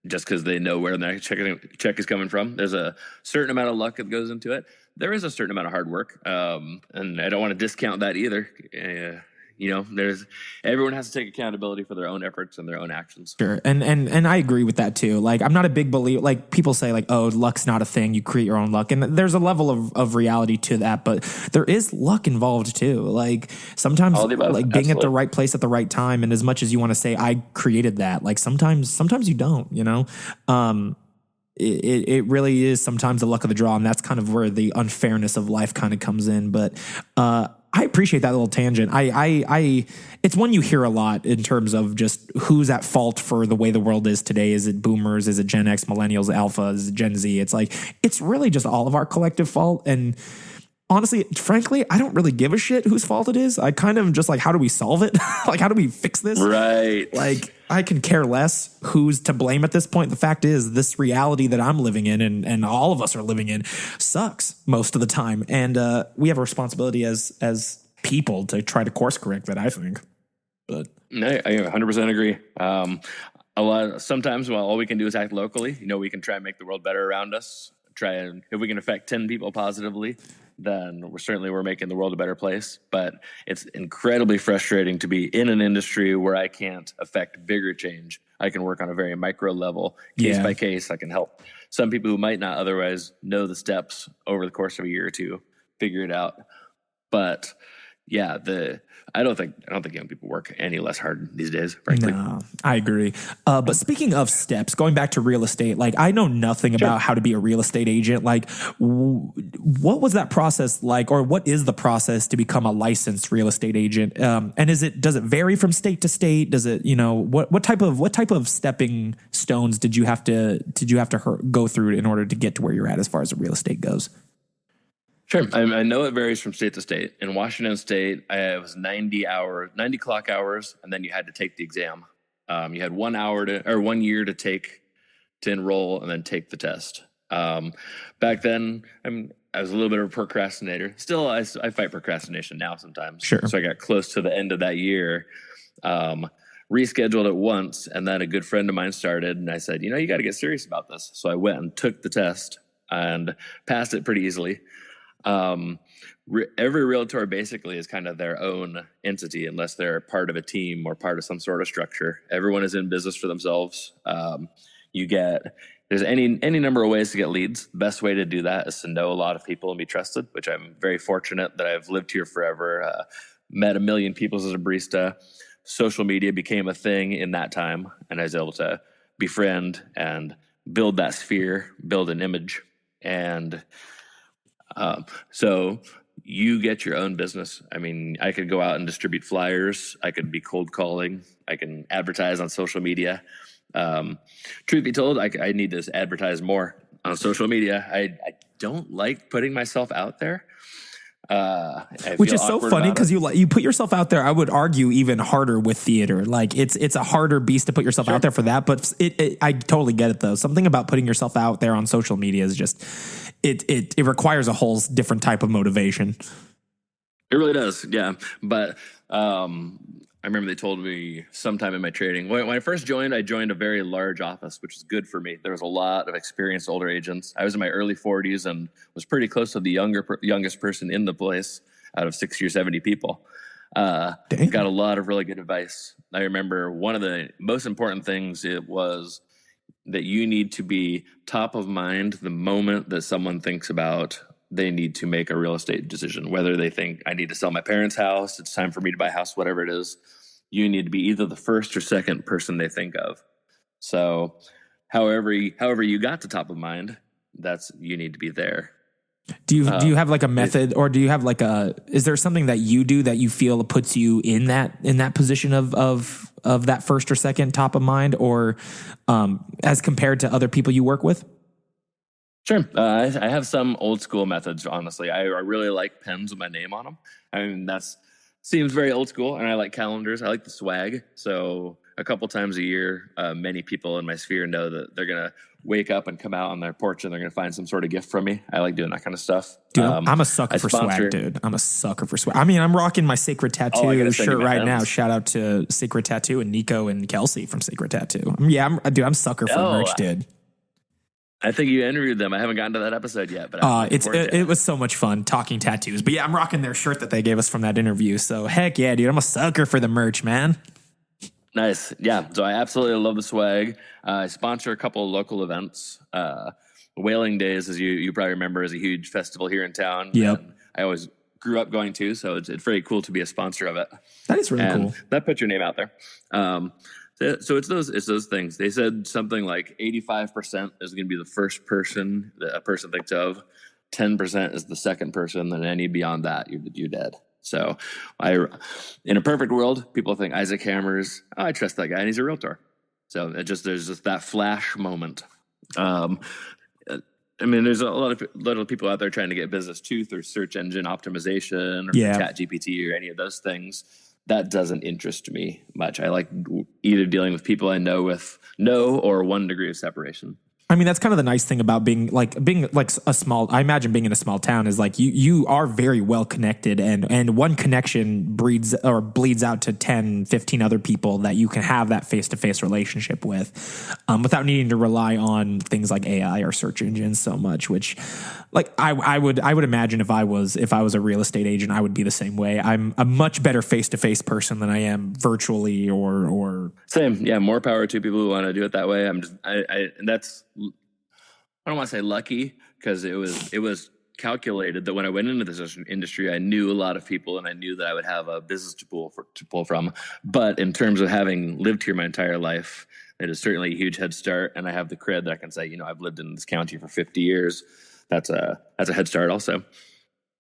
just because they know where the next check is coming from. There's a certain amount of luck that goes into it. There is a certain amount of hard work, and I don't want to discount that either. Everyone has to take accountability for their own efforts and their own actions. Sure. And I agree with that too. Like, I'm not a big believer, like people say like, oh, luck's not a thing. You create your own luck. And there's a level of reality to that, but there is luck involved too. Like, sometimes like being at the right place at the right time. And as much as you want to say, I created that, like sometimes you don't, it really is sometimes the luck of the draw. And that's kind of where the unfairness of life kind of comes in. But, I appreciate that little tangent. It's one you hear a lot in terms of just who's at fault for the way the world is today. Is it boomers? Is it Gen X, millennials, alpha? Is it Gen Z? It's like, it's really just all of our collective fault. And honestly, frankly, I don't really give a shit whose fault it is. I kind of just like, how do we solve it? Like, how do we fix this? Right. Like, I can care less who's to blame at this point. The fact is, this reality that I'm living in and all of us are living in sucks most of the time. And we have a responsibility as people to try to course correct that, I think. But no, I 100% agree. Sometimes all we can do is act locally. We can try and make the world better around us. If we can affect 10 people positively, then we're making the world a better place. But it's incredibly frustrating to be in an industry where I can't affect bigger change. I can work on a very micro level, case by case. I can help some people who might not otherwise know the steps over the course of a year or two figure it out. But yeah, I don't think young people work any less hard these days, frankly. No, I agree. But speaking of steps, going back to real estate, like, I know nothing about how to be a real estate agent. Like, what was that process like, or what is the process to become a licensed real estate agent? And does it vary from state to state? Does it, what type of stepping stones did you have to go through in order to get to where you're at as far as the real estate goes? Sure. I know it varies from state to state. In Washington State, it was 90 clock hours, and then you had to take the exam. You had 1 year to enroll and then take the test. Back then, I was a little bit of a procrastinator. Still, I fight procrastination now sometimes. Sure. So I got close to the end of that year, rescheduled it once, and then a good friend of mine started, and I said, you got to get serious about this. So I went and took the test and passed it pretty easily. Every realtor basically is kind of their own entity unless they're part of a team or part of some sort of structure. Everyone is in business for themselves. There's any number of ways to get leads. The best way to do that is to know a lot of people and be trusted, which I'm very fortunate that I've lived here forever, met a million people as a barista. Social media became a thing in that time, and I was able to befriend and build that sphere, build an image. And so you get your own business. I could go out and distribute flyers. I could be cold calling. I can advertise on social media. Truth be told, I need to advertise more on social media. I don't like putting myself out there. Which is so funny because you put yourself out there. I would argue even harder with theater. Like it's a harder beast to put yourself out there for that. But I totally get it though. Something about putting yourself out there on social media is just it requires a whole different type of motivation. It really does, yeah. But I remember they told me sometime in my training, when I first joined, I joined a very large office, which is good for me. There was a lot of experienced older agents. I was in my early 40s and was pretty close to the youngest person in the place out of 60 or 70 people. Got a lot of really good advice. I remember one of the most important things, it was that you need to be top of mind the moment that someone thinks about they need to make a real estate decision, whether they think I need to sell my parents' house, it's time for me to buy a house, whatever it is. You need to be either the first or second person they think of. So however you got to top of mind, you need to be there. Do you have like a method, or do you have like is there something that you do that you feel puts you in that position of that first or second top of mind, or as compared to other people you work with? Sure. I have some old school methods, honestly. I really like pens with my name on them. I mean, seems very old school, and I like calendars. I like the swag. So a couple times a year, many people in my sphere know that they're going to wake up and come out on their porch and they're going to find some sort of gift from me. I like doing that kind of stuff. Dude, I'm a sucker for swag, dude. I'm a sucker for swag. I mean, I'm rocking my Sacred Tattoo shirt right now. Shout out to Sacred Tattoo and Nico and Kelsey from Sacred Tattoo. Yeah, I'm sucker for merch, dude. I think you interviewed them. I haven't gotten to that episode yet, but it was so much fun talking tattoos. But yeah, I'm rocking their shirt that they gave us from that interview. So heck yeah, dude, I'm a sucker for the merch, man. Nice. Yeah. So I absolutely love the swag. I sponsor a couple of local events. Whaling Days, as you probably remember, is a huge festival here in town. Yep. I always grew up going to, so it's very cool to be a sponsor of it. That is really cool. That puts your name out there. So it's those things. They said something like 85% is going to be the first person that a person thinks of. 10% is the second person, and any beyond that, you're dead. So in a perfect world, people think Isaak Hammers. Oh, I trust that guy, and he's a realtor. So there's just that flash moment. I mean, there's a lot of people out there trying to get business too through search engine optimization or ChatGPT or any of those things. That doesn't interest me much. I like either dealing with people I know with no or 1 degree of separation. I mean, that's kind of the nice thing about being like a small, I imagine being in a small town is like you are very well connected, and one connection bleeds out to 10, 15 other people that you can have that face-to-face relationship with, without needing to rely on things like AI or search engines so much, which like I would imagine if I was a real estate agent, I would be the same way. I'm a much better face-to-face person than I am virtually or same. Yeah. More power to people who want to do it that way. I don't want to say lucky, because it was calculated that when I went into this industry, I knew a lot of people and I knew that I would have a business to pull from. But in terms of having lived here my entire life, it is certainly a huge head start. And I have the cred that I can say, I've lived in this county for 50 years. That's a head start also.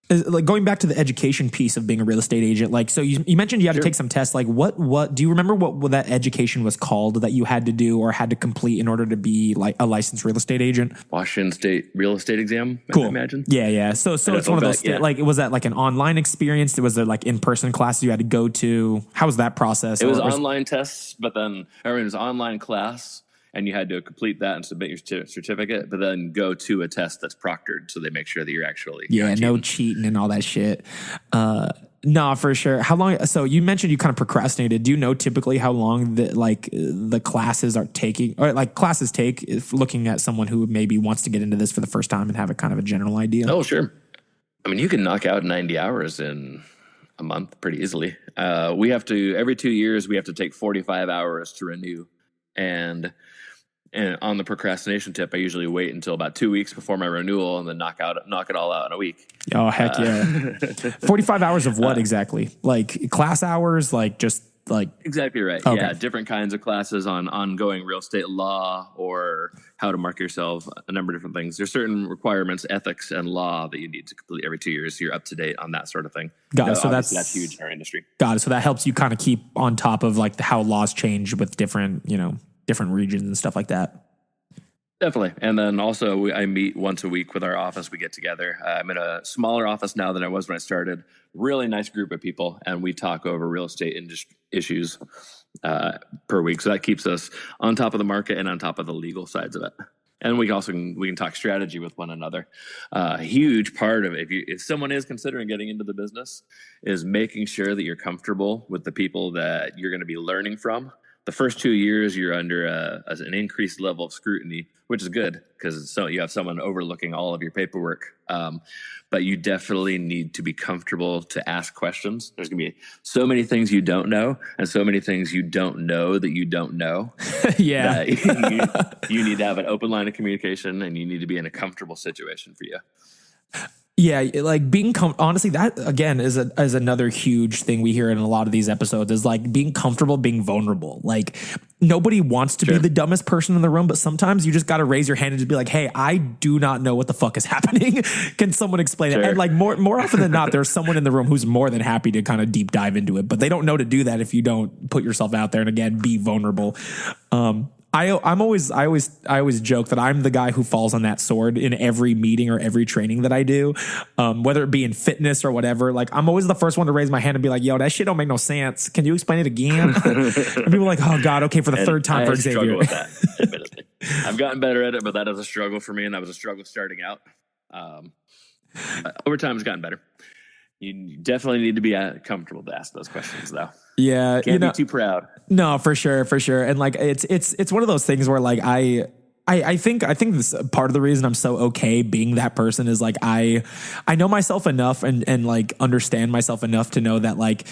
Like going back to the education piece of being a real estate agent, like, so you mentioned you had to take some tests. Like what do you remember what that education was called that you had to do or had to complete in order to be like a licensed real estate agent? Washington State real estate exam. Cool. I imagine. Yeah. So it's one of those, like, was that like an online experience? Was there like in-person classes you had to go to? How was that process? It was online tests, but then it was online class. And you had to complete that and submit your certificate, but then go to a test that's proctored, so they make sure that you're actually no cheating and all that shit. No, for sure. How long? So you mentioned you kind of procrastinated. Do you know typically how long the classes are taking, or like classes take? If looking at someone who maybe wants to get into this for the first time and have a kind of a general idea. Oh, sure. I mean, you can knock out 90 hours in a month pretty easily. We have to every 2 years we have to take 45 hours to renew, and on the procrastination tip, I usually wait until about 2 weeks before my renewal and then knock it all out in a week. Oh, heck yeah. 45 hours of what exactly? Like class hours? Like just like. Exactly right. Okay. Yeah. Different kinds of classes on ongoing real estate law or how to market yourself, a number of different things. There's certain requirements, ethics and law that you need to complete every 2 years. So you're up to date on that sort of thing. Got it. So that's huge in our industry. Got it. So that helps you kind of keep on top of like how laws change with different regions and stuff like that. Definitely. And then also I meet once a week with our office. We get together. I'm in a smaller office now than I was when I started. Really nice group of people. And we talk over real estate issues per week. So that keeps us on top of the market and on top of the legal sides of it. And we can talk strategy with one another. A huge part of it, if someone is considering getting into the business, is making sure that you're comfortable with the people that you're going to be learning from. The first 2 years, you're under an increased level of scrutiny, which is good because you have someone overlooking all of your paperwork. But you definitely need to be comfortable to ask questions. There's going to be so many things you don't know and so many things you don't know that you don't know. Yeah. You need to have an open line of communication and you need to be in a comfortable situation for you. Yeah, like being honestly, that again is another huge thing we hear in a lot of these episodes is like being comfortable, being vulnerable. Like nobody wants to be the dumbest person in the room, but sometimes you just got to raise your hand and just be like, "Hey, I do not know what the fuck is happening. Can someone explain it?" And like more often than not, there's someone in the room who's more than happy to kind of deep dive into it, but they don't know to do that if you don't put yourself out there and again be vulnerable. I always joke that I'm the guy who falls on that sword in every meeting or every training that I do, whether it be in fitness or whatever. Like I'm always the first one to raise my hand and be like, "Yo, that shit don't make no sense. Can you explain it again?" And people are like, "Oh God, okay, for the third time for Xavier." Struggle with that, admittedly. I've gotten better at it, but that is a struggle for me, and that was a struggle starting out. Over time, it's gotten better. You definitely need to be comfortable to ask those questions, though. Yeah, can't be too proud. No, for sure. And like it's one of those things where like I think this part of the reason I'm so okay being that person is like I know myself enough and like understand myself enough to know that like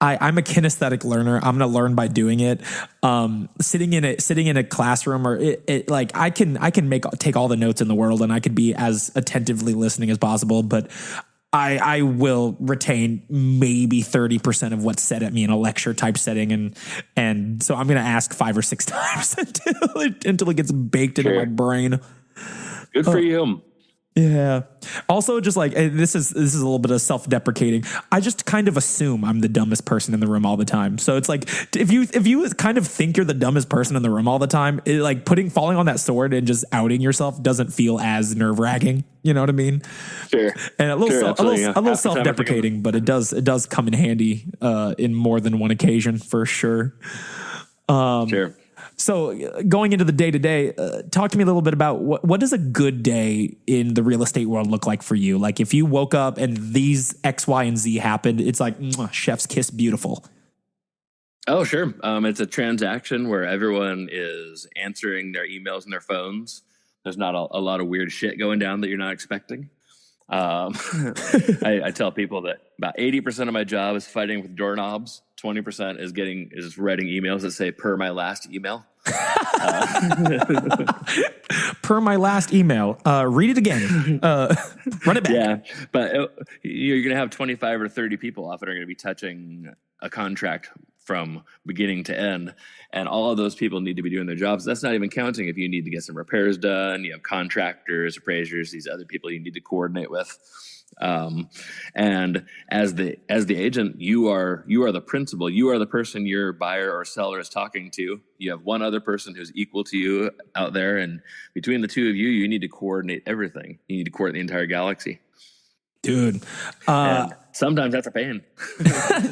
I'm a kinesthetic learner. I'm going to learn by doing it. Sitting in a classroom or it like I can take all the notes in the world and I could be as attentively listening as possible, but I will retain maybe 30% of what's said at me in a lecture type setting. And so I'm going to ask 5 or 6 times until it gets baked into my brain. Good for you. Yeah. Also, just like this is a little bit of self-deprecating. I just kind of assume I'm the dumbest person in the room all the time. So it's like if you kind of think you're the dumbest person in the room all the time, like falling on that sword and just outing yourself doesn't feel as nerve-wracking. You know what I mean? Sure. And a little self-deprecating, but it does come in handy in more than one occasion for sure. Sure. So going into the day-to-day, talk to me a little bit about what does a good day in the real estate world look like for you? Like if you woke up and these X, Y, and Z happened, it's like chef's kiss beautiful. Oh, sure. It's a transaction where everyone is answering their emails and their phones. There's not a lot of weird shit going down that you're not expecting. I tell people that about 80% of my job is fighting with doorknobs. 20% is writing emails that say per my last email. Per my last email. Read it again. Run it back. Yeah, but you're going to have 25 or 30 people often are going to be touching a contract from beginning to end. And all of those people need to be doing their jobs. That's not even counting if you need to get some repairs done. You have contractors, appraisers, these other people you need to coordinate with. And as the agent, you are the principal. You are the person your buyer or seller is talking to. You have one other person who's equal to you out there, and between the two of you, you need to coordinate everything. You need to coordinate the entire galaxy, dude. And sometimes that's a pain.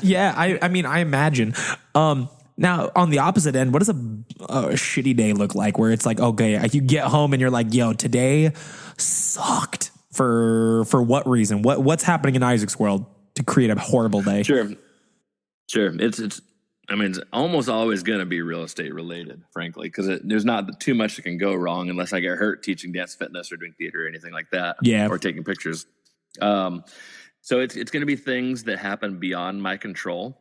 Yeah, I mean, I imagine. Now, on the opposite end, what does a shitty day look like? Where it's like, okay, you get home and you're like, yo, today sucked. For what reason? What's happening in Isaak's world to create a horrible day? Sure. It's almost always going to be real estate related, frankly, because there's not too much that can go wrong unless I get hurt teaching dance fitness or doing theater or anything like that. Yeah. Or taking pictures. So it's going to be things that happen beyond my control.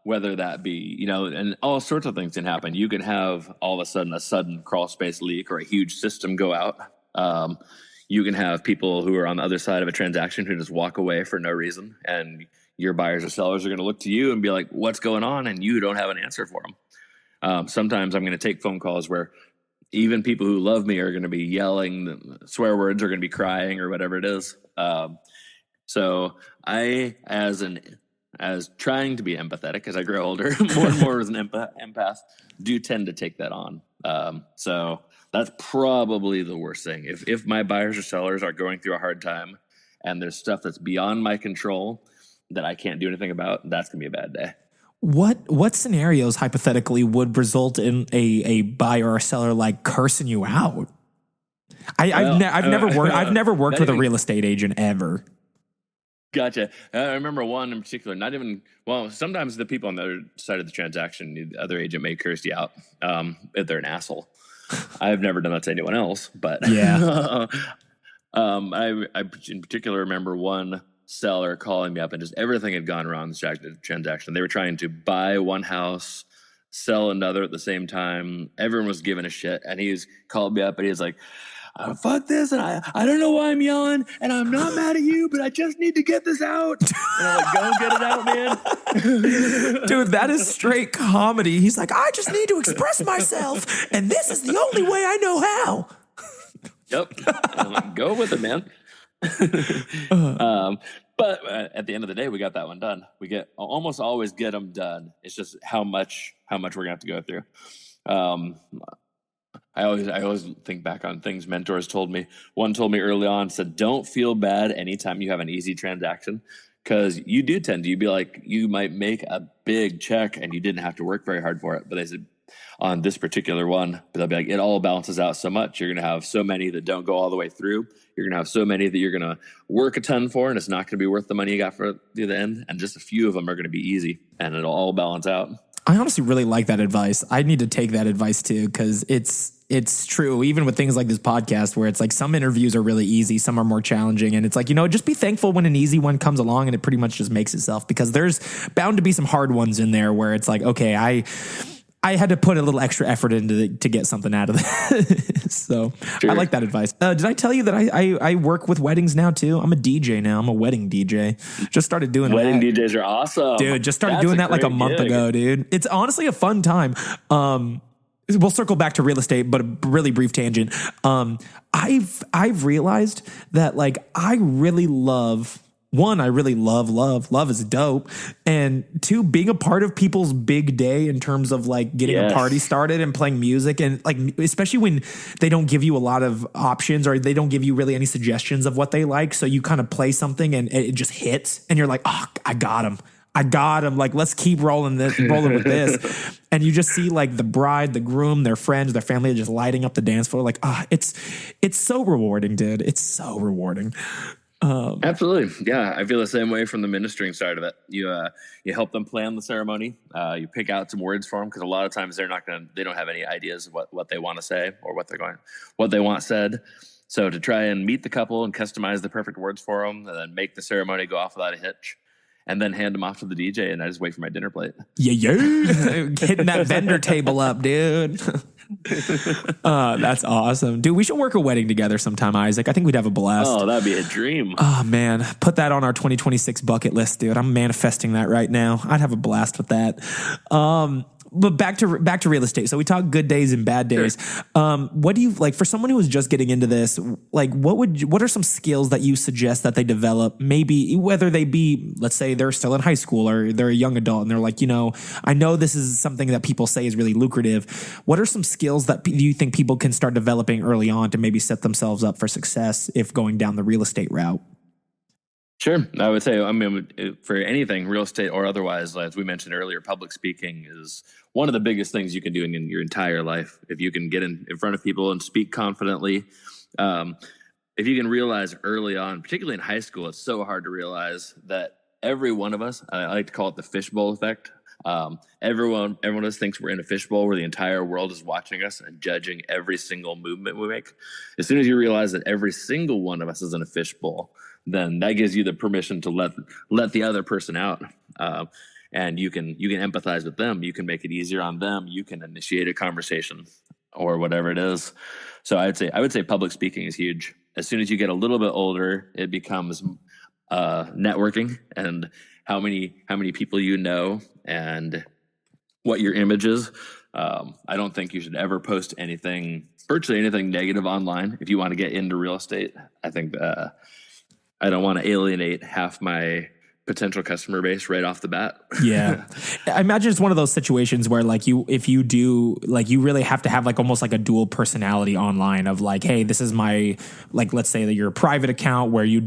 Whether that be, and all sorts of things can happen. You can have all of a sudden crawl space leak or a huge system go out. You can have people who are on the other side of a transaction who just walk away for no reason, and your buyers or sellers are going to look to you and be like, what's going on? And you don't have an answer for them. Sometimes I'm going to take phone calls where even people who love me are going to be yelling swear words, are going to be crying or whatever it is. So I, as trying to be empathetic as I grow older, more and more as an empath, do tend to take that on. So That's probably the worst thing. If my buyers or sellers are going through a hard time and there's stuff that's beyond my control that I can't do anything about, that's gonna be a bad day. What scenarios hypothetically would result in a buyer or seller like cursing you out? I've never worked with a real estate agent ever. Gotcha. I remember one in particular, not even, well, sometimes the people on the other side of the transaction, the other agent may curse you out if they're an asshole. I've never done that to anyone else, but yeah. I in particular remember one seller calling me up and just everything had gone wrong in the transaction. They were trying to buy one house, sell another at the same time. Everyone was giving a shit, and he's called me up and he's like, fuck this, and I don't know why I'm yelling, and I'm not mad at you, but I just need to get this out. And I'm like, go get it out, man. Dude, that is straight comedy. He's like, I just need to express myself, and this is the only way I know how. Yep. I'm like, go with it, man. But at the end of the day, we got that one done. We almost always get them done. It's just how much we're gonna have to go through. I always think back on things mentors told me. One told me early on, said, don't feel bad anytime you have an easy transaction, because you do tend to. You'd be like, you might make a big check and you didn't have to work very hard for it. But they said on this particular one, but they'll be like, it all balances out so much. You're going to have so many that don't go all the way through. You're going to have so many that you're going to work a ton for, and it's not going to be worth the money you got for the end. And just a few of them are going to be easy, and it'll all balance out. I honestly really like that advice. I need to take that advice too, because it's true. Even with things like this podcast, where it's like some interviews are really easy, some are more challenging. And it's like, just be thankful when an easy one comes along and it pretty much just makes itself, because there's bound to be some hard ones in there where it's like, okay, I had to put a little extra effort into to get something out of this. So sure. I like that advice. Did I tell you that I work with weddings now too? I'm a DJ now. I'm a wedding DJ. Just started doing wedding that. DJs are awesome. Dude, just started doing that like a month ago, dude. It's honestly a fun time. We'll circle back to real estate, but a really brief tangent. I've realized that like I really love love is dope. And two, being a part of people's big day in terms of like getting a party started and playing music, and like, especially when they don't give you a lot of options or they don't give you really any suggestions of what they like. So you kind of play something and it just hits and you're like, oh, I got him. Like, let's keep rolling with this. And you just see like the bride, the groom, their friends, their family just lighting up the dance floor. Like, it's so rewarding, dude. It's so rewarding. Absolutely. Yeah. I feel the same way from the ministering side of it. You help them plan the ceremony. You pick out some words for them, because a lot of times they don't have any ideas of what they want to say or what they want said. So to try and meet the couple and customize the perfect words for them, and then make the ceremony go off without a hitch, and then hand them off to the DJ, and I just wait for my dinner plate. Yeah. Hitting that vendor table up, dude. That's awesome. Dude, we should work a wedding together sometime, Isaac. I think we'd have a blast. Oh, that'd be a dream. Oh, man. Put that on our 2026 bucket list, dude. I'm manifesting that right now. I'd have a blast with that. But back to real estate. So we talk good days and bad days. Sure. What do you like for someone who is just getting into this? Like, what are some skills that you suggest that they develop? Maybe whether they be, let's say they're still in high school or they're a young adult and they're like, I know this is something that people say is really lucrative. What are some skills that you think people can start developing early on to maybe set themselves up for success if going down the real estate route? Sure. I would say, for anything, real estate or otherwise, as we mentioned earlier, public speaking is one of the biggest things you can do in your entire life. If you can get in front of people and speak confidently, if you can realize early on, particularly in high school, it's so hard to realize that every one of us, I like to call it the fishbowl effect. Everyone of us thinks we're in a fishbowl where the entire world is watching us and judging every single movement we make. As soon as you realize that every single one of us is in a fishbowl, then that gives you the permission to let the other person out. And you can empathize with them. You can make it easier on them. You can initiate a conversation or whatever it is. So I would say public speaking is huge. As soon as you get a little bit older, it becomes networking and how many people you know and what your image is. I don't think you should ever post virtually anything negative online if you want to get into real estate. I think I don't want to alienate half my potential customer base right off the bat. Yeah. I imagine it's one of those situations where like if you do, like you really have to have like almost like a dual personality online of like, hey, this is my, like, let's say that your private account where you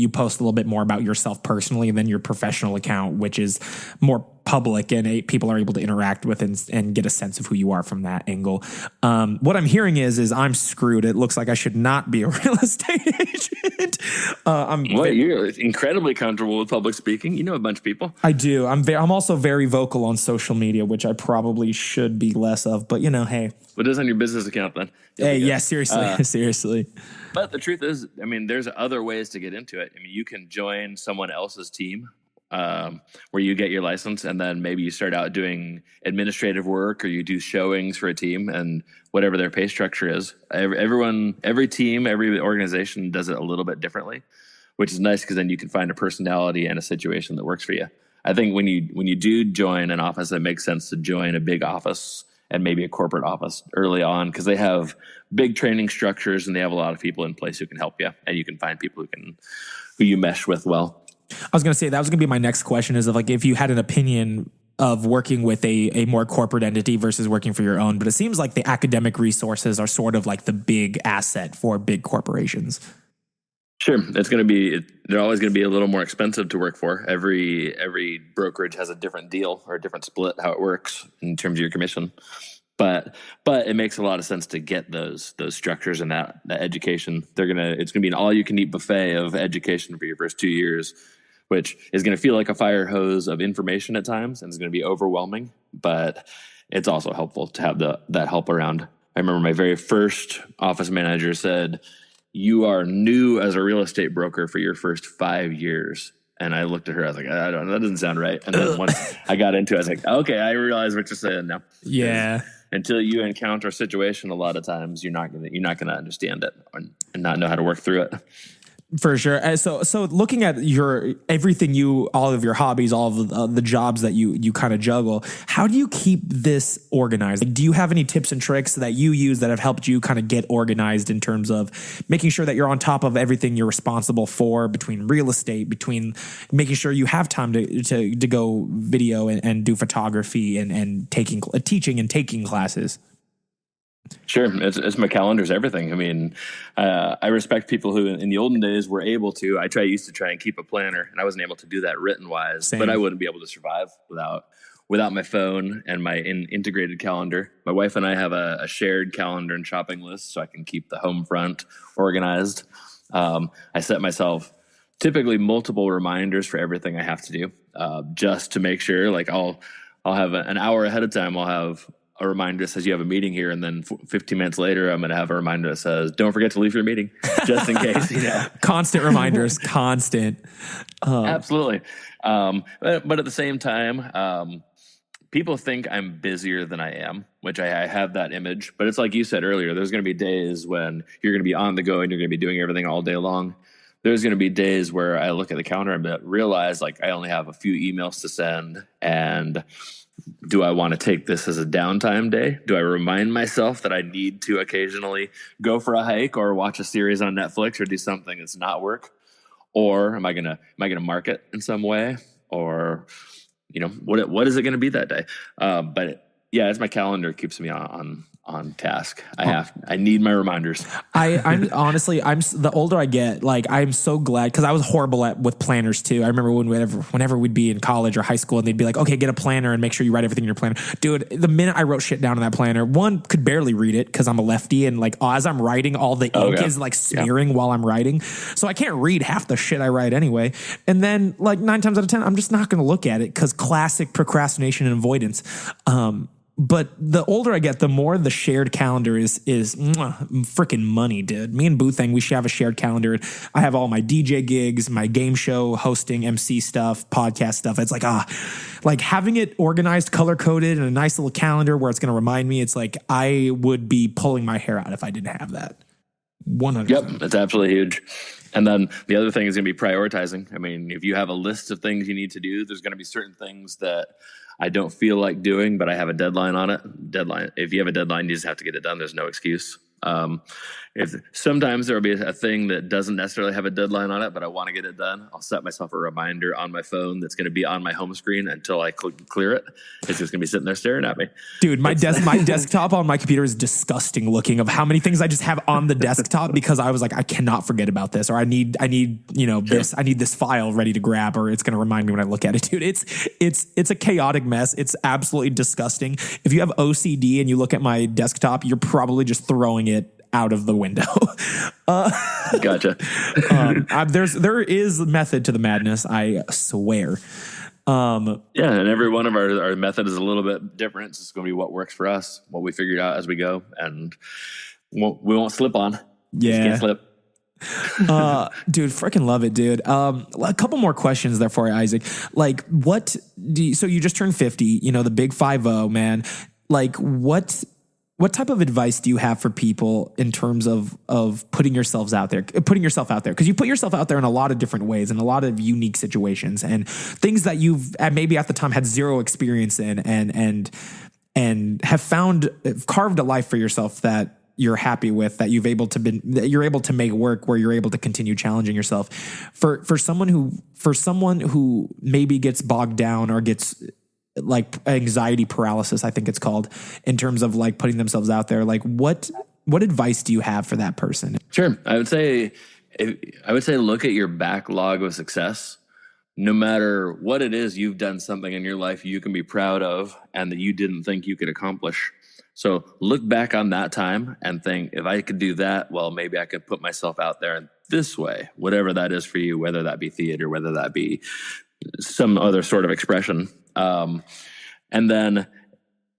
post a little bit more about yourself personally than your professional account, which is more public and people are able to interact with and get a sense of who you are from that angle. What I'm hearing is I'm screwed. It looks like I should not be a real estate agent. You're incredibly comfortable with public speaking. You know a bunch of people. I do. I'm also very vocal on social media, which I probably should be less of. But hey. What is on your business account then? Hey, yeah, seriously, seriously. But the truth is, I mean, there's other ways to get into it. I mean, you can join someone else's team where you get your license, and then maybe you start out doing administrative work, or you do showings for a team, and whatever their pay structure is. Every team, every organization does it a little bit differently, which is nice because then you can find a personality and a situation that works for you. I think when you do join an office, it makes sense to join a big office and maybe a corporate office early on, because they have big training structures and they have a lot of people in place who can help you, and you can find people who you mesh with well. I was going to say that was going to be my next question is of like if you had an opinion of working with a more corporate entity versus working for your own, but it seems like the academic resources are sort of like the big asset for big corporations. Sure. They're always going to be a little more expensive to work for. Every brokerage has a different deal or a different split how it works in terms of your commission. But it makes a lot of sense to get those structures and that education. It's gonna be an all you can eat buffet of education for your first 2 years, which is going to feel like a fire hose of information at times, and it's going to be overwhelming. But it's also helpful to have that help around. I remember my very first office manager said, "You are new as a real estate broker for your first 5 years." And I looked at her, I was like, I don't know, that doesn't sound right. And then once I got into it, I was like, okay, I realize what you're saying now. Yeah. Until you encounter a situation, a lot of times you're not gonna understand it and not know how to work through it. For sure. So looking at all of your hobbies, all of the jobs that you kind of juggle, how do you keep this organized? Like, do you have any tips and tricks that you use that have helped you kind of get organized in terms of making sure that you're on top of everything you're responsible for between real estate, between making sure you have time to go video and do photography and teaching and taking classes? Sure. It's my calendar's everything. I mean, I respect people who in the olden days were able to. I used to try and keep a planner, and I wasn't able to do that written wise. Same. But I wouldn't be able to survive without my phone and my integrated calendar. My wife and I have a shared calendar and shopping list, so I can keep the home front organized. I set myself typically multiple reminders for everything I have to do, just to make sure. Like I'll have an hour ahead of time. I'll have a reminder that says you have a meeting here, and then 15 minutes later, I'm going to have a reminder that says, don't forget to leave your meeting, just in case. Constant reminders, constant. Absolutely. But at the same time, people think I'm busier than I am, which I have that image. But it's like you said earlier, there's going to be days when you're going to be on the go and you're going to be doing everything all day long. There's going to be days where I look at the calendar and realize like I only have a few emails to send, and do I want to take this as a downtime day? Do I remind myself that I need to occasionally go for a hike or watch a series on Netflix or do something that's not work? Or am I gonna mark it in some way? Or what is it gonna be that day? But yeah, it's my calendar keeps me on task. I need my reminders. I'm honestly, the older I get, like I'm so glad, because I was horrible with planners too. I remember whenever we'd be in college or high school and they'd be like, okay, get a planner and make sure you write everything in your planner. Dude, the minute I wrote shit down in that planner, one, could barely read it because I'm a lefty, and like as I'm writing, all the ink is like smearing while I'm writing. So I can't read half the shit I write anyway. And then like 9 times out of 10, I'm just not going to look at it because classic procrastination and avoidance. But the older I get, the more the shared calendar is freaking money, dude. Me and Boothang, we should have a shared calendar. I have all my DJ gigs, my game show hosting, MC stuff, podcast stuff. It's like having it organized, color coded, and a nice little calendar where it's going to remind me. It's like I would be pulling my hair out if I didn't have that. 100%. Yep, it's absolutely huge. And then the other thing is going to be prioritizing. I mean, if you have a list of things you need to do, there's going to be certain things that I don't feel like doing, but I have a deadline on it. If you have a deadline, you just have to get it done. There's no excuse. if sometimes there'll be a thing that doesn't necessarily have a deadline on it, but I want to get it done, I'll set myself a reminder on my phone that's going to be on my home screen until I clear it. It's just going to be sitting there staring at me. Dude, my desktop on my computer is disgusting looking of how many things I just have on the desktop because I was like, I cannot forget about this, or I need, this, I need this file ready to grab, or it's going to remind me when I look at it. Dude, it's a chaotic mess. It's absolutely disgusting. If you have OCD and you look at my desktop, you're probably just throwing it out of the window. Gotcha. There is method to the madness, I swear. And every one of our method is a little bit different. It's going to be what works for us, what we figured out as we go, and we won't slip on. Yeah. Just can't slip. Dude, freaking love it, dude. A couple more questions there for you, Isaac. Like, so you just turned 50, the big 50, man. Like, what type of advice do you have for people in terms of putting yourself out there? Because you put yourself out there in a lot of different ways, in a lot of unique situations and things that you've maybe at the time had zero experience in and have carved a life for yourself that you're happy with, that you're able to make work, where you're able to continue challenging yourself. For someone who maybe gets bogged down or gets like anxiety paralysis, I think it's called, in terms of like putting themselves out there, like what advice do you have for that person? Sure. I would say look at your backlog of success. No matter what it is, you've done something in your life you can be proud of and that you didn't think you could accomplish. So look back on that time and think, if I could do that, well, maybe I could put myself out there in this way, whatever that is for you, whether that be theater, whether that be some other sort of expression. And then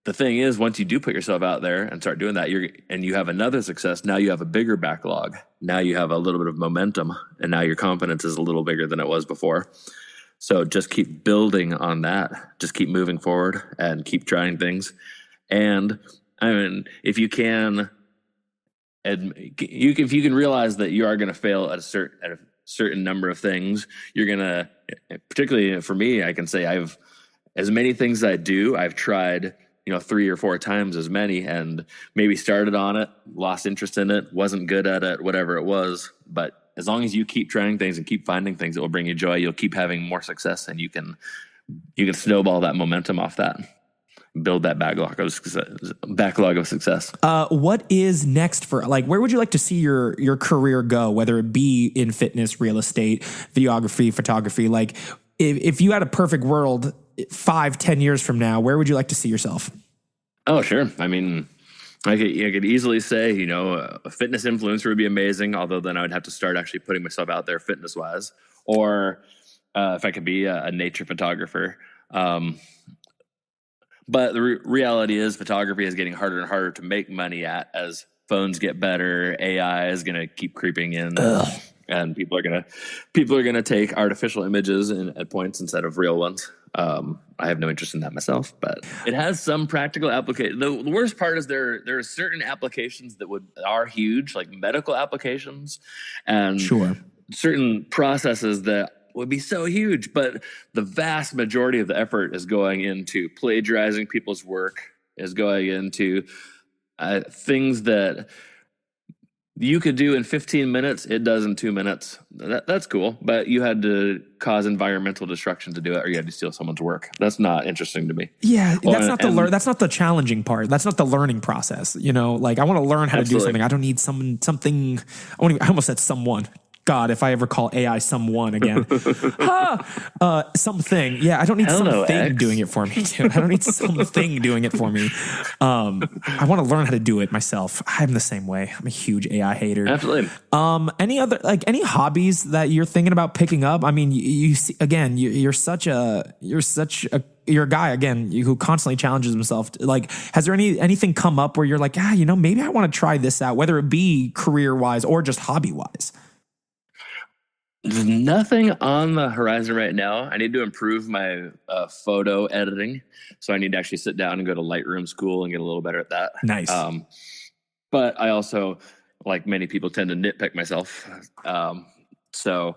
the thing is, once you do put yourself out there and start doing that, and you have another success, now you have a bigger backlog. Now you have a little bit of momentum, and now your confidence is a little bigger than it was before. So just keep building on that. Just keep moving forward and keep trying things. And I mean, if you can realize that you are going to fail at a certain number of things, you're going to, particularly for me, I can say as many things as I do, I've tried, 3 or 4 times as many, and maybe started on it, lost interest in it, wasn't good at it, whatever it was. But as long as you keep trying things and keep finding things that will bring you joy, you'll keep having more success, and you can snowball that momentum off that, build that backlog of success. What is next for, like, where would you like to see your career go, whether it be in fitness, real estate, videography, photography? Like, if you had a perfect world 5-10 years from now, where would you like to see yourself? Oh, sure. I mean, I could easily say, a fitness influencer would be amazing, although then I would have to start actually putting myself out there fitness wise, or if I could be a nature photographer. But the reality is, photography is getting harder and harder to make money at as phones get better. AI is going to keep creeping in, and people are going to take artificial images at points instead of real ones. I have no interest in that myself, but it has some practical application. The worst part is there are certain applications that are huge, like medical applications, and certain processes that would be so huge, but the vast majority of the effort is going into plagiarizing people's work, is going into things that you could do in 15 minutes, it does in 2 minutes. That's cool, but you had to cause environmental destruction to do it, or you had to steal someone's work. That's not interesting to me. Yeah, that's not the challenging part. That's not the learning process. Like, I want to learn how to do something. I don't need something. I almost said someone. God, if I ever call AI someone again. Something. Yeah, I don't need something doing it for me, dude. I don't need something doing it for me. I want to learn how to do it myself. I'm the same way. I'm a huge AI hater. Absolutely. Any hobbies that you're thinking about picking up? I mean, you see, again, you're a guy, again, who constantly challenges himself. Like, has there anything come up where you're like, maybe I want to try this out, whether it be career-wise or just hobby-wise? There's nothing on the horizon right now. I need to improve my photo editing. So I need to actually sit down and go to Lightroom school and get a little better at that. Nice. But I also, like many people, tend to nitpick myself. So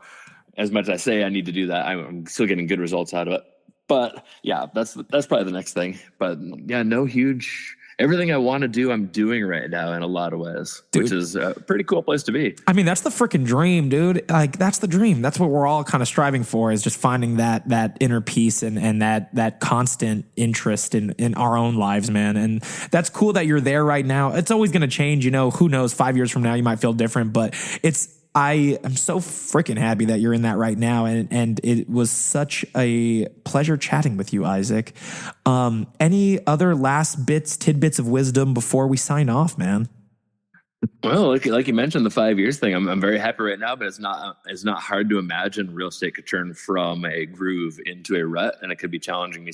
as much as I say I need to do that, I'm still getting good results out of it. But yeah, that's probably the next thing. But yeah, no huge everything I want to do, I'm doing right now in a lot of ways, Dude. which is a pretty cool place to be. I mean, that's the freaking dream, dude. Like, that's the dream. That's what we're all kind of striving for, is just finding that inner peace and that constant interest in our own lives, man. And that's cool that you're there right now. It's always going to change, who knows, 5 years from now, you might feel different, but I am so freaking happy that you're in that right now. And it was such a pleasure chatting with you, Isaac. Any other last tidbits of wisdom before we sign off, man? Well, like you mentioned, the 5 years thing, I'm very happy right now, but it's not hard to imagine real estate could turn from a groove into a rut, and it could be challenging me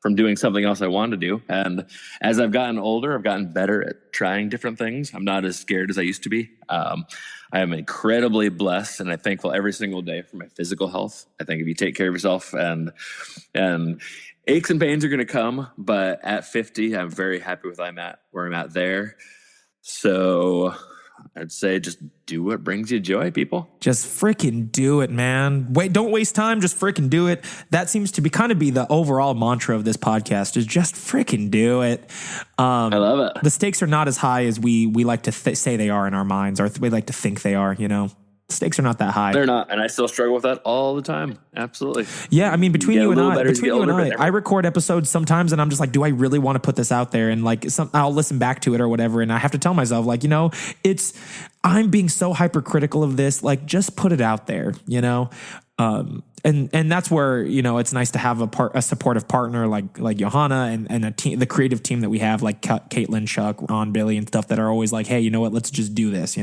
from doing something else I want to do. And as I've gotten older, I've gotten better at trying different things. I'm not as scared as I used to be. I am incredibly blessed, and I'm thankful every single day for my physical health. I think if you take care of yourself, and aches and pains are going to come, but at 50, I'm very happy with where I'm at there. So I'd say just do what brings you joy, people. Just freaking do it, man. Don't waste time. Just freaking do it. That seems to be the overall mantra of this podcast, is just freaking do it. I love it. The stakes are not as high as we like to say they are in our minds, or we like to think they are, Stakes are not that high. They're not, and I still struggle with that all the time. Absolutely. Yeah, I mean, between you and I record episodes sometimes, and I'm just like, do I really want to put this out there? And I'll listen back to it or whatever, and I have to tell myself, I'm being so hypercritical of this. Like, just put it out there, And that's where, it's nice to have a supportive partner like Johanna and a team, the creative team that we have, like Caitlin, Chuck, Ron, Billy, and stuff, that are always like, hey, you know what? Let's just do this,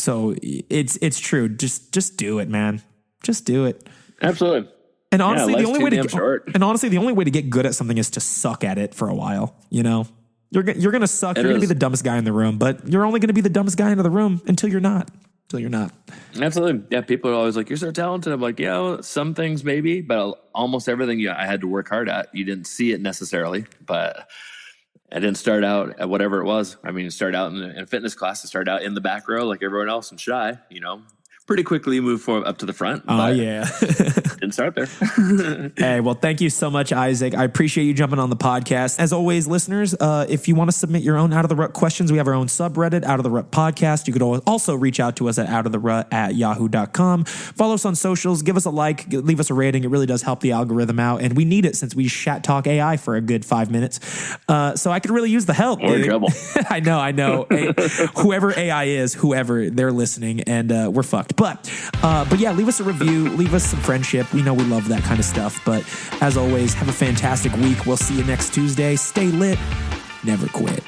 So it's true. Just do it, man. Just do it. Absolutely. And honestly, the only way to get good at something is to suck at it for a while. You're going to suck. You're going to be the dumbest guy in the room, but you're only going to be the dumbest guy in the room until you're not. Absolutely. Yeah. People are always like, you're so talented. I'm like, yeah, well, some things maybe, but almost everything I had to work hard at. You didn't see it necessarily, but I didn't start out at whatever it was. I mean, start out in a fitness class, to start out in the back row like everyone else and shy, pretty quickly move forward up to the front. Oh, yeah. Didn't start there. Hey, well, thank you so much, Isaac. I appreciate you jumping on the podcast. As always, listeners, if you want to submit your own Out of the Rut questions, we have our own subreddit, Out of the Rut Podcast. You could also reach out to us at outoftherut@yahoo.com. Follow us on socials. Give us a like. Leave us a rating. It really does help the algorithm out, and we need it since we chat talk AI for a good 5 minutes. So I could really use the help. We're in trouble. I know. Hey, whoever AI is, they're listening, and we're fucked. But yeah, leave us a review. Leave us some friendship. We know we love that kind of stuff. But as always, have a fantastic week. We'll see you next Tuesday. Stay lit. Never quit.